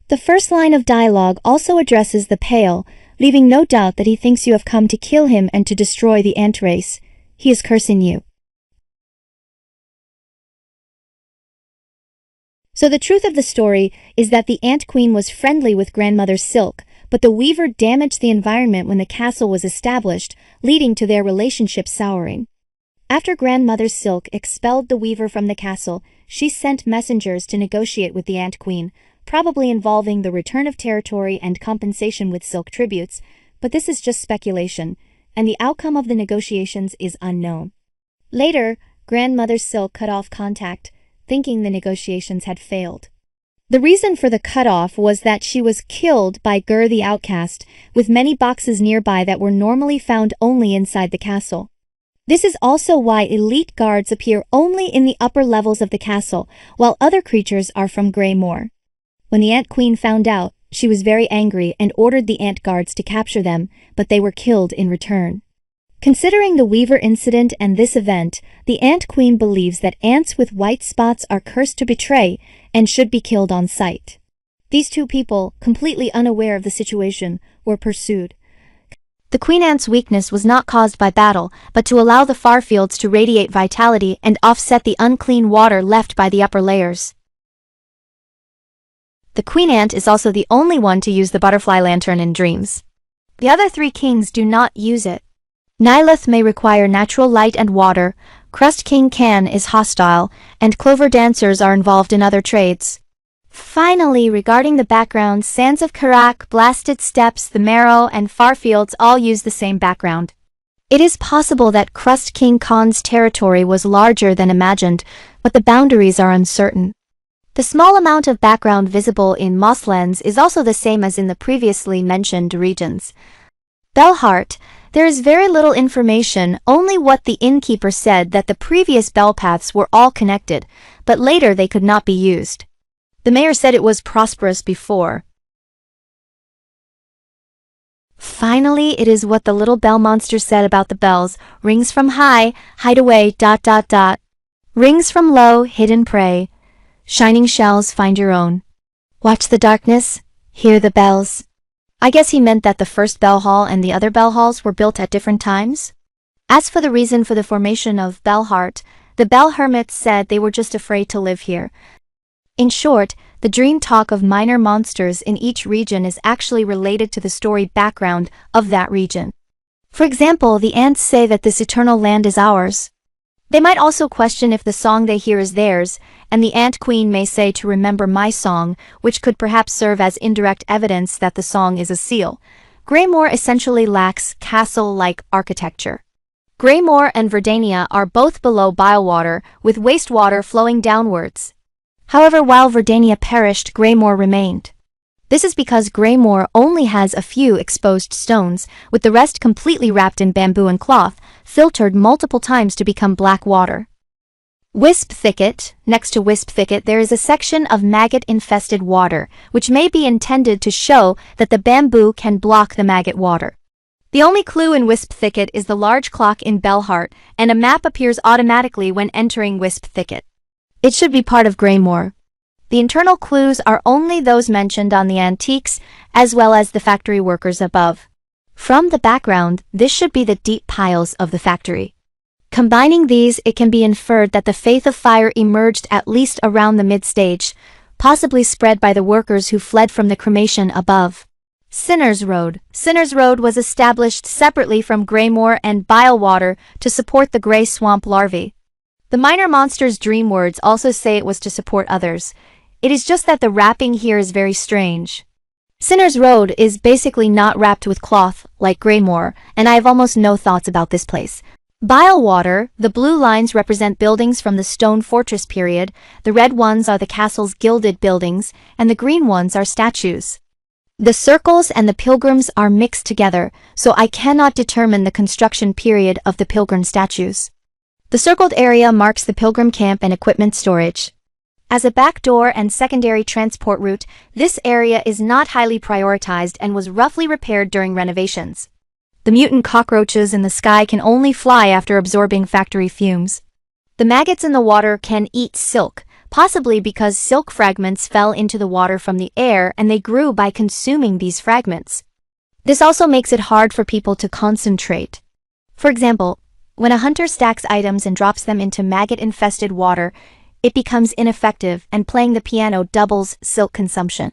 The first line of dialogue also addresses the pale, leaving no doubt that he thinks you have come to kill him and to destroy the ant race. He is cursing you. So the truth of the story is that the ant queen was friendly with Grandmother Silk, but the weaver damaged the environment when the castle was established, leading to their relationship souring. After Grandmother Silk expelled the weaver from the castle, she sent messengers to negotiate with the ant queen, probably involving the return of territory and compensation with silk tributes, but this is just speculation, and the outcome of the negotiations is unknown. Later, Grandmother Silk cut off contact, thinking the negotiations had failed. The reason for the cutoff was that she was killed by Gur the Outcast, with many boxes nearby that were normally found only inside the castle. This is also why elite guards appear only in the upper levels of the castle, while other creatures are from Grey Moor. When the Ant Queen found out, she was very angry and ordered the ant guards to capture them, but they were killed in return. Considering the Weaver incident and this event, the Ant Queen believes that ants with white spots are cursed to betray and should be killed on sight. These two people, completely unaware of the situation, were pursued. The queen ant's weakness was not caused by battle, but to allow the far fields to radiate vitality and offset the unclean water left by the upper layers. The queen ant is also the only one to use the butterfly lantern in dreams. The other three kings do not use it. Nylith may require natural light and water, Crust King Can is hostile, and Clover Dancers are involved in other trades. Finally, regarding the background, Sands of Karak, Blasted Steppes, the Marrow, and Farfields all use the same background. It is possible that Crust King Khan's territory was larger than imagined, but the boundaries are uncertain. The small amount of background visible in Mosslands is also the same as in the previously mentioned regions. Bellheart, there is very little information, only what the innkeeper said that the previous bell paths were all connected, but later they could not be used. The mayor said it was prosperous before. Finally, it is what the little bell monster said about the bells. Rings from high, hide away, ... Rings from low, hidden prey. Shining shells, find your own. Watch the darkness, hear the bells. I guess he meant that the first bell hall and the other bell halls were built at different times. As for the reason for the formation of Bellheart, the bell hermits said they were just afraid to live here. In short, the dream talk of minor monsters in each region is actually related to the story background of that region. For example, the ants say that this eternal land is ours. They might also question if the song they hear is theirs, and the Ant Queen may say to remember my song, which could perhaps serve as indirect evidence that the song is a seal. Greymoor essentially lacks castle-like architecture. Greymoor and Verdania are both below Bylewater, with wastewater flowing downwards. However, while Verdania perished, Greymoor remained. This is because Greymoor only has a few exposed stones, with the rest completely wrapped in bamboo and cloth, filtered multiple times to become black water. Wisp Thicket. Next to Wisp Thicket there is a section of maggot-infested water, which may be intended to show that the bamboo can block the maggot water. The only clue in Wisp Thicket is the large clock in Bellheart, and a map appears automatically when entering Wisp Thicket. It should be part of Greymoor. The internal clues are only those mentioned on the antiques, as well as the factory workers above. From the background, this should be the deep piles of the factory. Combining these, it can be inferred that the Faith of Fire emerged at least around the mid-stage, possibly spread by the workers who fled from the cremation above. Sinner's Road. Sinner's Road was established separately from Greymoor and Bylewater to support the Grey Swamp larvae. The minor monster's dream words also say it was to support others. It is just that the wrapping here is very strange. Sinner's Road is basically not wrapped with cloth, like Greymoor, and I have almost no thoughts about this place. Bylewater, the blue lines represent buildings from the Stone Fortress period, the red ones are the castle's gilded buildings, and the green ones are statues. The circles and the pilgrims are mixed together, so I cannot determine the construction period of the pilgrim statues. The circled area marks the pilgrim camp and equipment storage. As a backdoor and secondary transport route, this area is not highly prioritized and was roughly repaired during renovations. The mutant cockroaches in the sky can only fly after absorbing factory fumes. The maggots in the water can eat silk, possibly because silk fragments fell into the water from the air and they grew by consuming these fragments. This also makes it hard for people to concentrate. For example, when a hunter stacks items and drops them into maggot-infested water, it becomes ineffective and playing the piano doubles silk consumption.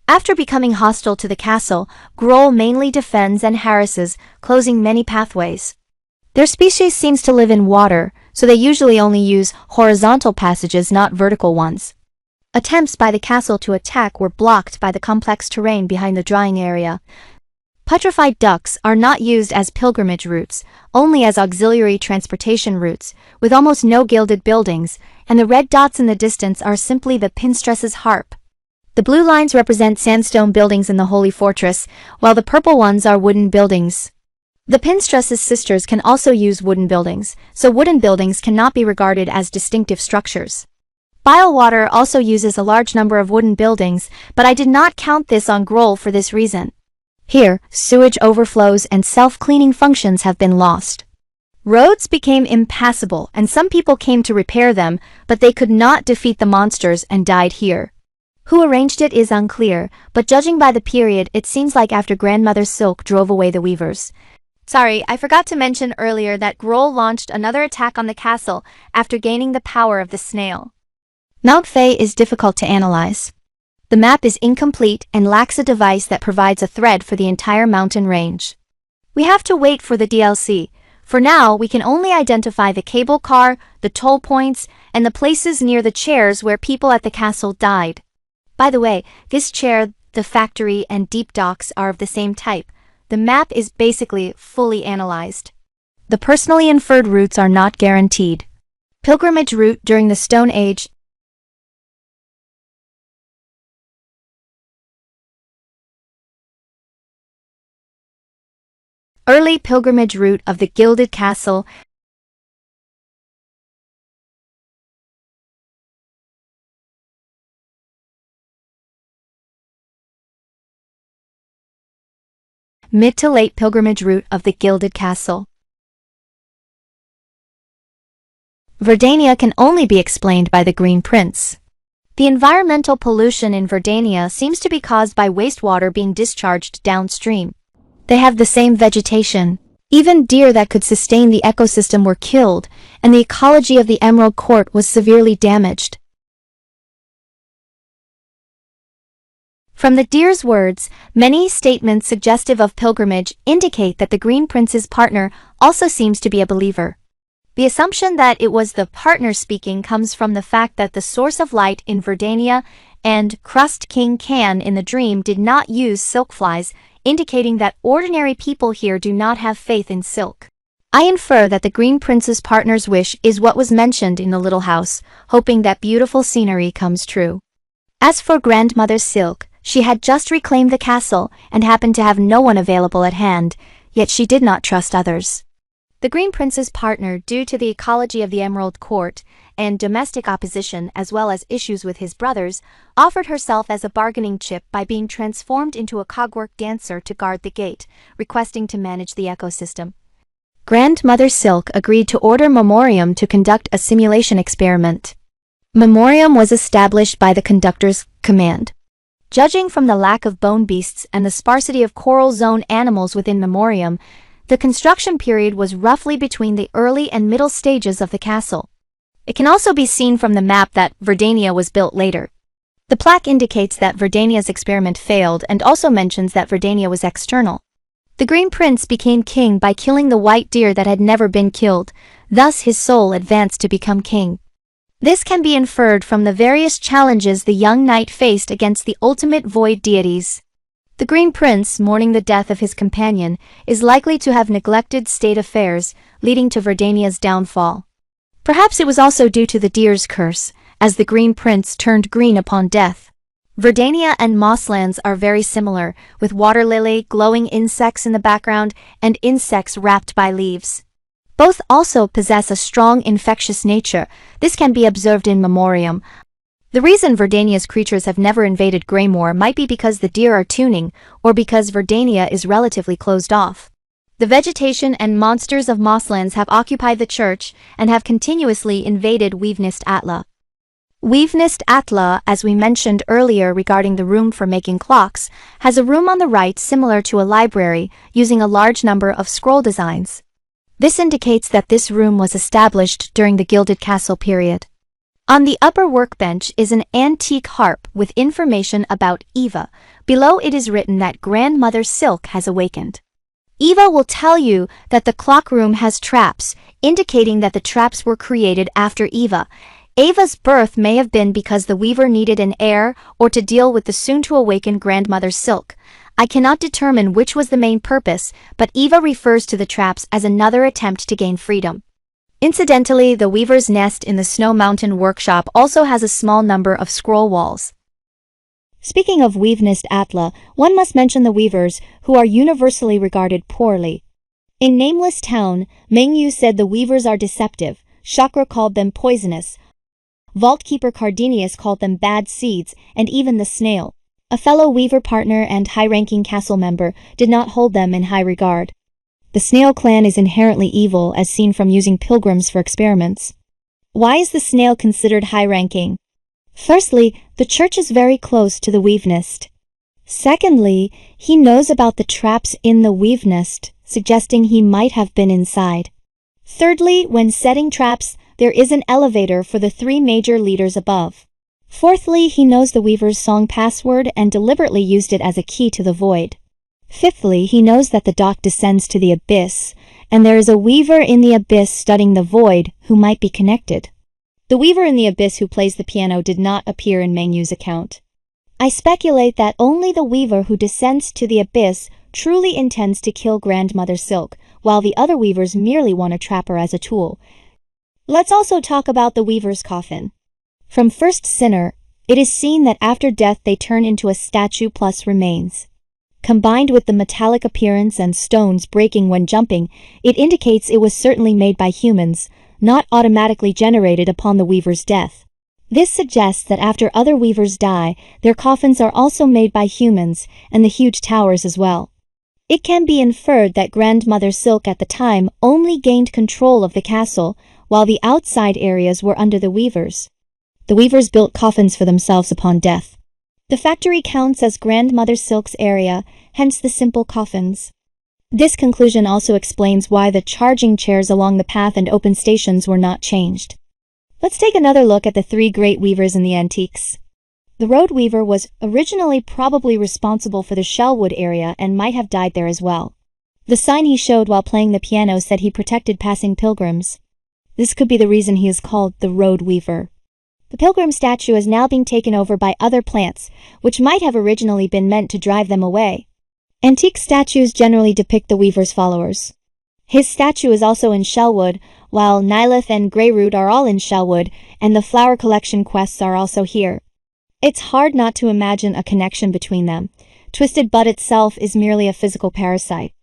After becoming hostile to the castle, Groll mainly defends and harasses, closing many pathways. Their species seems to live in water, so they usually only use horizontal passages, not vertical ones. Attempts by the castle to attack were blocked by the complex terrain behind the drying area. Putrefied ducks are not used as pilgrimage routes, only as auxiliary transportation routes, with almost no gilded buildings, and the red dots in the distance are simply the Pinstress's harp. The blue lines represent sandstone buildings in the Holy Fortress, while the purple ones are wooden buildings. The Pinstress's sisters can also use wooden buildings, so wooden buildings cannot be regarded as distinctive structures. Bylewater also uses a large number of wooden buildings, but I did not count this on Groll for this reason. Here, sewage overflows and self-cleaning functions have been lost. Roads became impassable and some people came to repair them, but they could not defeat the monsters and died here. Who arranged it is unclear, but judging by the period it seems like after Grandmother Silk drove away the weavers. Sorry, I forgot to mention earlier that Groll launched another attack on the castle after gaining the power of the snail. Mount Fay is difficult to analyze. The map is incomplete and lacks a device that provides a thread for the entire mountain range. We have to wait for the DLC. For now, we can only identify the cable car, the toll points, and the places near the chairs where people at the castle died. By the way, this chair, the factory, and deep docks are of the same type. The map is basically fully analyzed. The personally inferred routes are not guaranteed. Pilgrimage route during the Stone Age. Early pilgrimage route of the Gilded Castle. Mid to late pilgrimage route of the Gilded Castle. Verdania can only be explained by the Green Prince. The environmental pollution in Verdania seems to be caused by wastewater being discharged downstream. They have the same vegetation. Even deer that could sustain the ecosystem were killed, and the ecology of the Emerald Court was severely damaged. From the deer's words, many statements suggestive of pilgrimage indicate that the Green Prince's partner also seems to be a believer. The assumption that it was the partner speaking comes from the fact that the source of light in Verdania and Crust King Can in the dream did not use silk flies, indicating that ordinary people here do not have faith in silk. I infer that the Green Prince's partner's wish is what was mentioned in the little house, hoping that beautiful scenery comes true. As for Grandmother Silk, she had just reclaimed the castle and happened to have no one available at hand, yet she did not trust others. The Green Prince's partner, due to the ecology of the Emerald Court and domestic opposition as well as issues with his brothers, offered herself as a bargaining chip by being transformed into a cogwork dancer to guard the gate, requesting to manage the ecosystem. Grandmother Silk agreed to order Memoriam to conduct a simulation experiment. Memoriam was established by the conductor's command. Judging from the lack of bone beasts and the sparsity of coral zone animals within Memoriam, the construction period was roughly between the early and middle stages of the castle. It can also be seen from the map that Verdania was built later. The plaque indicates that Verdania's experiment failed and also mentions that Verdania was external. The Green Prince became king by killing the white deer that had never been killed, thus his soul advanced to become king. This can be inferred from the various challenges the young knight faced against the ultimate void deities. The Green Prince, mourning the death of his companion, is likely to have neglected state affairs, leading to Verdania's downfall. Perhaps it was also due to the deer's curse, as the Green Prince turned green upon death. Verdania and Mosslands are very similar, with water lily, glowing insects in the background, and insects wrapped by leaves. Both also possess a strong infectious nature. This can be observed in Memoriam. The reason Verdania's creatures have never invaded Greymoor might be because the deer are tuning, or because Verdania is relatively closed off. The vegetation and monsters of Mosslands have occupied the church and have continuously invaded Weavenist Atla. Weavenist Atla, as we mentioned earlier regarding the room for making clocks, has a room on the right similar to a library, using a large number of scroll designs. This indicates that this room was established during the Gilded Castle period. On the upper workbench is an antique harp with information about Eva. Below it is written that Grandmother Silk has awakened. Eva will tell you that the clock room has traps, indicating that the traps were created after Eva. Eva's birth may have been because the weaver needed an heir or to deal with the soon-to-awaken Grandmother Silk. I cannot determine which was the main purpose, but Eva refers to the traps as another attempt to gain freedom. Incidentally, the weaver's nest in the Snow Mountain workshop also has a small number of scroll walls. Speaking of Weavenist Atla, one must mention the weavers, who are universally regarded poorly. In Nameless Town, Mengyu said the weavers are deceptive, Chakra called them poisonous, Vaultkeeper Cardinius called them bad seeds, and even the snail, a fellow weaver partner and high-ranking castle member, did not hold them in high regard. The snail clan is inherently evil as seen from using pilgrims for experiments. Why is the snail considered high-ranking? Firstly, the church is very close to the Weavenist. Secondly, he knows about the traps in the Weavenist, suggesting he might have been inside. Thirdly, when setting traps, there is an elevator for the three major leaders above. Fourthly, he knows the weaver's song password and deliberately used it as a key to the void. Fifthly, he knows that the dock descends to the abyss, and there is a weaver in the abyss studying the void who might be connected. The weaver in the abyss who plays the piano did not appear in Mengyu's account. I speculate that only the weaver who descends to the abyss truly intends to kill Grandmother Silk, while the other weavers merely want to trap her as a tool. Let's also talk about the weaver's coffin. From First Sinner, it is seen that after death they turn into a statue plus remains. Combined with the metallic appearance and stones breaking when jumping, it indicates it was certainly made by humans, not automatically generated upon the weaver's death. This suggests that after other weavers die, their coffins are also made by humans, and the huge towers as well. It can be inferred that Grandmother Silk at the time only gained control of the castle, while the outside areas were under the weavers. The weavers built coffins for themselves upon death. The factory counts as Grandmother Silk's area, hence the simple coffins. This conclusion also explains why the charging chairs along the path and open stations were not changed. Let's take another look at the three great weavers in the antiques. The road weaver was originally probably responsible for the Shellwood area and might have died there as well. The sign he showed while playing the piano said he protected passing pilgrims. This could be the reason he is called the road weaver. The pilgrim statue is now being taken over by other plants, which might have originally been meant to drive them away. Antique statues generally depict the weaver's followers. His statue is also in shellwood, while Nylith and Greyroot are all in shellwood, and the flower collection quests are also here. It's hard not to imagine a connection between them. Twisted Bud itself is merely a physical parasite.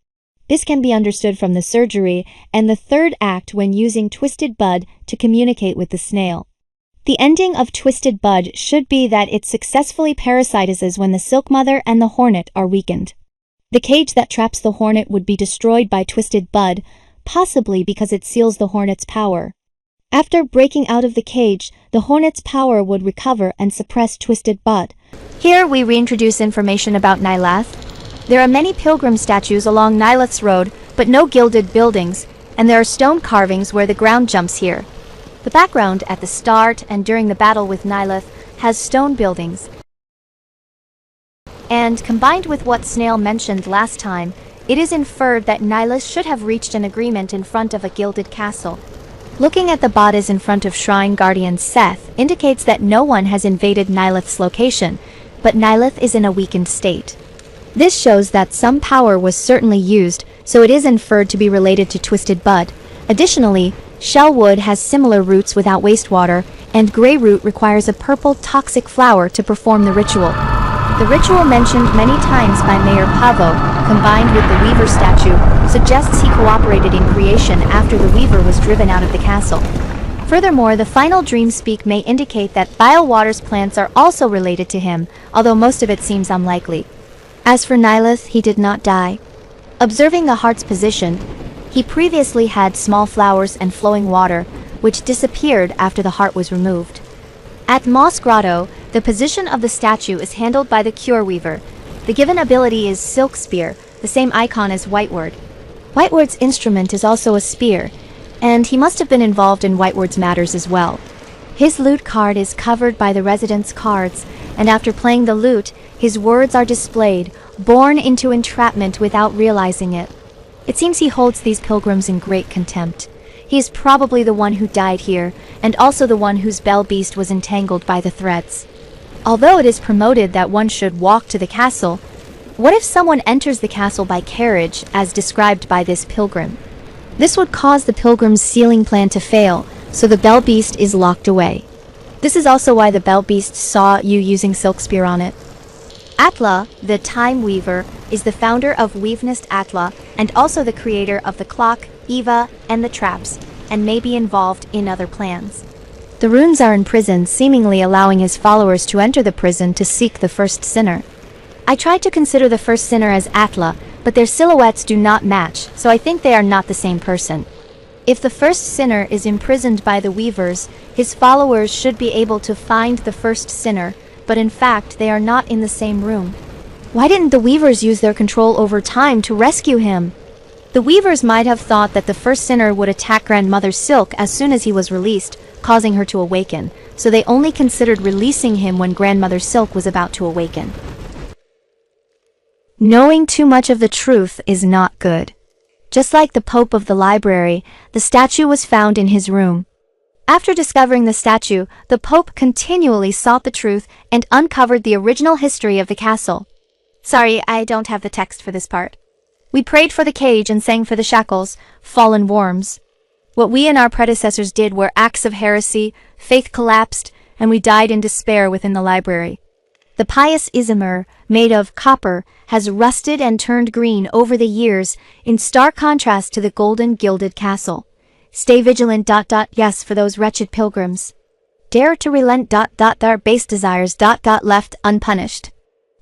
This can be understood from the surgery and the third act when using Twisted Bud to communicate with the snail. The ending of Twisted Bud should be that it successfully parasitizes when the Silk Mother and the Hornet are weakened. The cage that traps the Hornet would be destroyed by Twisted Bud, possibly because it seals the Hornet's power. After breaking out of the cage, the Hornet's power would recover and suppress Twisted Bud. Here we reintroduce information about Nylath. There are many pilgrim statues along Nylith's road, but no gilded buildings, and there are stone carvings where the ground jumps here. The background at the start and during the battle with Nylith has stone buildings. And combined with what Snail mentioned last time, it is inferred that Nylith should have reached an agreement in front of a gilded castle. Looking at the bodies in front of Shrine Guardian Seth indicates that no one has invaded Nylith's location, but Nylith is in a weakened state. This shows that some power was certainly used, so it is inferred to be related to Twisted Bud. Additionally, Shellwood has similar roots without wastewater, and Greyroot requires a purple toxic flower to perform the ritual. The ritual mentioned many times by Mayor Pavo, combined with the Weaver statue, suggests he cooperated in creation after the Weaver was driven out of the castle. Furthermore, the final dream speak may indicate that Bilewaters plants are also related to him, although most of it seems unlikely. As for Nylith, he did not die. Observing the heart's position, he previously had small flowers and flowing water, which disappeared after the heart was removed. At Moss Grotto, the position of the statue is handled by the Cure Weaver. The given ability is Silk Spear, the same icon as Whiteward. Whiteward's instrument is also a spear, and he must have been involved in Whiteward's matters as well. His lute card is covered by the residents' cards, and after playing the lute, his words are displayed, born into entrapment without realizing it. It seems he holds these pilgrims in great contempt. He is probably the one who died here, and also the one whose bell beast was entangled by the threads. Although it is promoted that one should walk to the castle, what if someone enters the castle by carriage, as described by this pilgrim? This would cause the pilgrim's sealing plan to fail, so the bell beast is locked away. This is also why the bell beast saw you using Silk Spear on it. Atla, the Time Weaver, is the founder of Weavenist Atla and also the creator of the clock, Eva, and the traps, and may be involved in other plans. The runes are in prison, seemingly allowing his followers to enter the prison to seek the first sinner. I tried to consider the first sinner as Atla, but their silhouettes do not match, so I think they are not the same person. If the first sinner is imprisoned by the Weavers, his followers should be able to find the first sinner, but in fact they are not in the same room. Why didn't the Weavers use their control over time to rescue him? The Weavers might have thought that the first sinner would attack Grandmother Silk as soon as he was released, causing her to awaken, so they only considered releasing him when Grandmother Silk was about to awaken. Knowing too much of the truth is not good. Just like the Pope of the library, the statue was found in his room. After discovering the statue, the Pope continually sought the truth and uncovered the original history of the castle. Sorry, I don't have the text for this part. We prayed for the cage and sang for the shackles, fallen worms. What we and our predecessors did were acts of heresy, faith collapsed, and we died in despair within the library. The pious Isamur, made of copper, has rusted and turned green over the years, in stark contrast to the golden gilded castle. Stay vigilant. Yes, for those wretched pilgrims. Dare to relent. Their base desires. Left unpunished.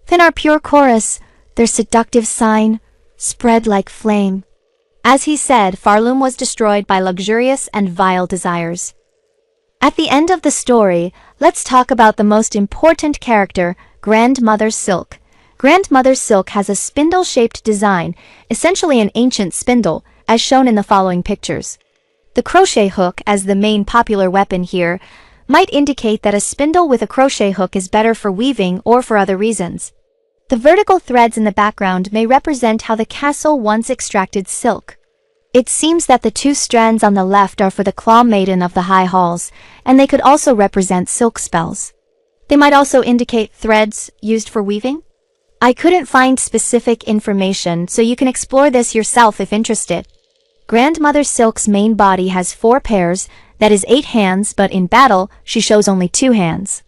Then our pure chorus, their seductive sign, spread like flame. As he said, Pharloom was destroyed by luxurious and vile desires. At the end of the story, let's talk about the most important character, Grandmother Silk. Grandmother Silk has a spindle-shaped design, essentially an ancient spindle, as shown in the following pictures. The crochet hook, as the main popular weapon here, might indicate that a spindle with a crochet hook is better for weaving or for other reasons. The vertical threads in the background may represent how the castle once extracted silk. It seems that the two strands on the left are for the claw maiden of the high halls, and they could also represent silk spells. They might also indicate threads used for weaving. I couldn't find specific information, so you can explore this yourself if interested. Grandmother Silk's main body has 4 pairs, that is 8 hands, but in battle, she shows only 2 hands.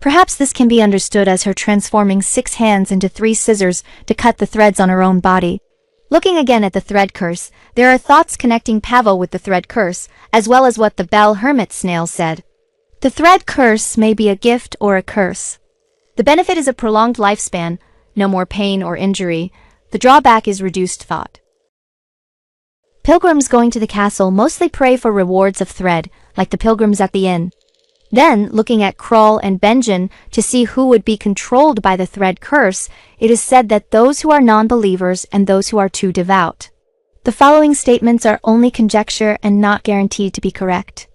Perhaps this can be understood as her transforming 6 hands into 3 scissors to cut the threads on her own body. Looking again at the thread curse, there are thoughts connecting Pavo with the thread curse, as well as what the Bell Hermit Snail said. The thread curse may be a gift or a curse. The benefit is a prolonged lifespan, no more pain or injury. The drawback is reduced thought. Pilgrims going to the castle mostly pray for rewards of thread, like the pilgrims at the inn. Then, looking at Kroll and Benjen to see who would be controlled by the thread curse, it is said that those who are non-believers and those who are too devout. The following statements are only conjecture and not guaranteed to be correct.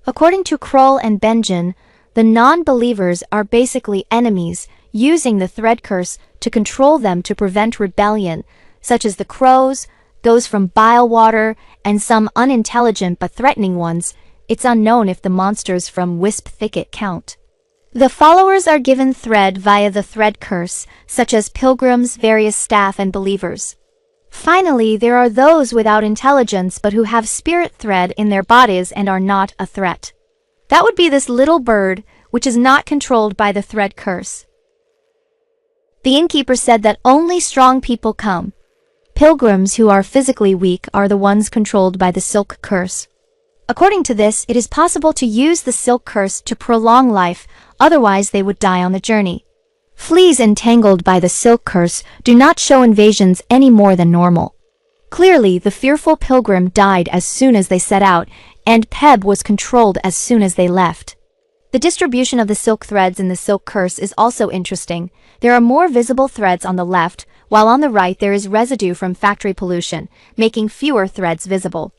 According to Kroll and Benjen, the non-believers are basically enemies, using the thread curse to control them to prevent rebellion, such as the crows, those from Bilewater, and some unintelligent but threatening ones. It's unknown if the monsters from Wisp Thicket count. The followers are given thread via the thread curse, such as pilgrims, various staff, and believers. Finally, there are those without intelligence but who have spirit thread in their bodies and are not a threat. That would be this little bird, which is not controlled by the thread curse. The innkeeper said that only strong people come. Pilgrims who are physically weak are the ones controlled by the silk curse. According to this, it is possible to use the silk curse to prolong life, otherwise they would die on the journey. Fleas entangled by the silk curse do not show invasions any more than normal. Clearly, the fearful pilgrim died as soon as they set out, and Peb was controlled as soon as they left. The distribution of the silk threads in the silk curse is also interesting. There are more visible threads on the left, while on the right there is residue from factory pollution, making fewer threads visible.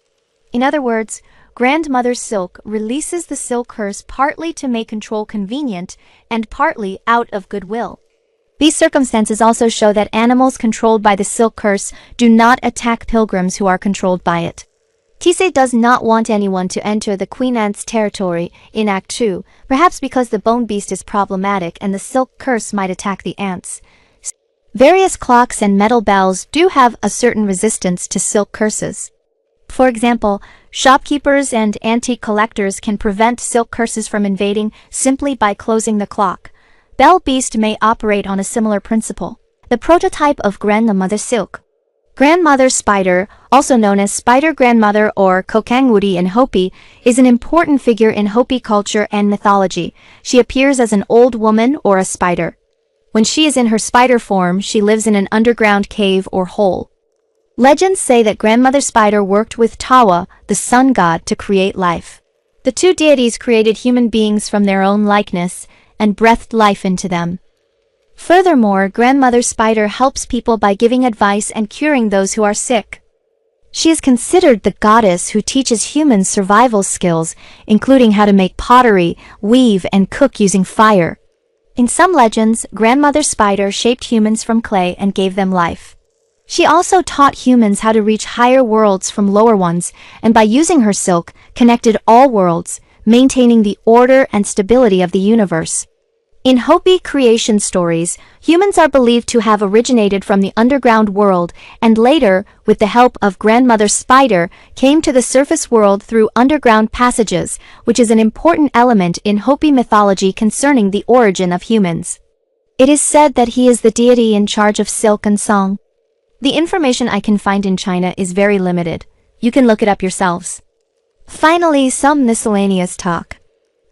In other words, Grandmother Silk releases the silk curse partly to make control convenient and partly out of goodwill. These circumstances also show that animals controlled by the silk curse do not attack pilgrims who are controlled by it. Tisei does not want anyone to enter the Queen Ant's territory in Act 2, perhaps because the bone beast is problematic and the silk curse might attack the ants. Various clocks and metal bells do have a certain resistance to silk curses. For example, shopkeepers and antique collectors can prevent silk curses from invading simply by closing the clock. Bell Beast may operate on a similar principle. The prototype of Grandmother Silk. Grandmother Spider, also known as Spider Grandmother or Kokangwudi in Hopi, is an important figure in Hopi culture and mythology. She appears as an old woman or a spider. When she is in her spider form, she lives in an underground cave or hole. Legends say that Grandmother Spider worked with Tawa, the sun god, to create life. The two deities created human beings from their own likeness and breathed life into them. Furthermore, Grandmother Spider helps people by giving advice and curing those who are sick. She is considered the goddess who teaches humans survival skills, including how to make pottery, weave, and cook using fire. In some legends, Grandmother Spider shaped humans from clay and gave them life. She also taught humans how to reach higher worlds from lower ones, and by using her silk, connected all worlds, maintaining the order and stability of the universe. In Hopi creation stories, humans are believed to have originated from the underground world and later, with the help of Grandmother Spider, came to the surface world through underground passages, which is an important element in Hopi mythology concerning the origin of humans. It is said that he is the deity in charge of silk and song. The information I can find in China is very limited. You can look it up yourselves. Finally, some miscellaneous talk.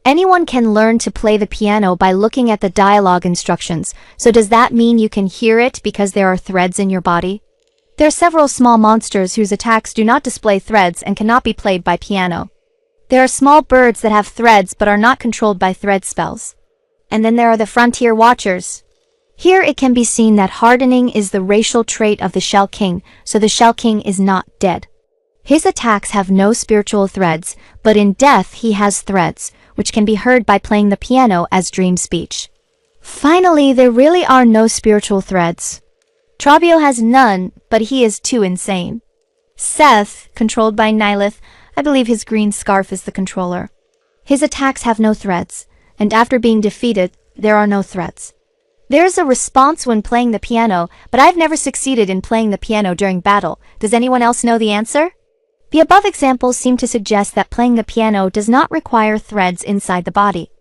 Anyone can learn to play the piano by looking at the dialogue instructions, so does that mean you can hear it because there are threads in your body? There are several small monsters whose attacks do not display threads and cannot be played by piano. There are small birds that have threads but are not controlled by thread spells. And then there are the frontier watchers. Here it can be seen that hardening is the racial trait of the Shell King, so the Shell King is not dead. His attacks have no spiritual threads, but in death he has threads, which can be heard by playing the piano as dream speech. Finally, there really are no spiritual threads. Trabio has none, but he is too insane. Seth, controlled by Nilith, I believe his green scarf is the controller. His attacks have no threads, and after being defeated, there are no threats. There's a response when playing the piano, but I've never succeeded in playing the piano during battle. Does anyone else know the answer? The above examples seem to suggest that playing the piano does not require threads inside the body.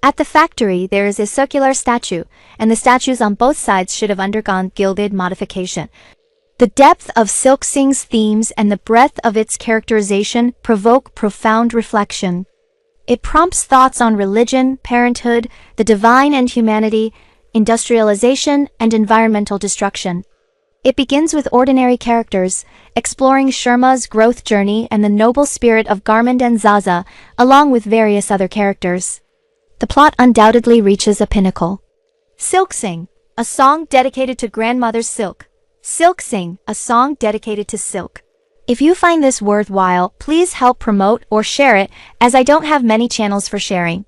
At the factory, there is a circular statue, and the statues on both sides should have undergone gilded modification. The depth of Silksong's themes and the breadth of its characterization provoke profound reflection. It prompts thoughts on religion, parenthood, the divine and humanity, industrialization, and environmental destruction. It begins with ordinary characters, exploring Sherma's growth journey and the noble spirit of Garmand and Zaza, along with various other characters. The plot undoubtedly reaches a pinnacle. Silksong, a song dedicated to grandmother Silk. Silksong, a song dedicated to Silk. If you find this worthwhile, please help promote or share it, as I don't have many channels for sharing.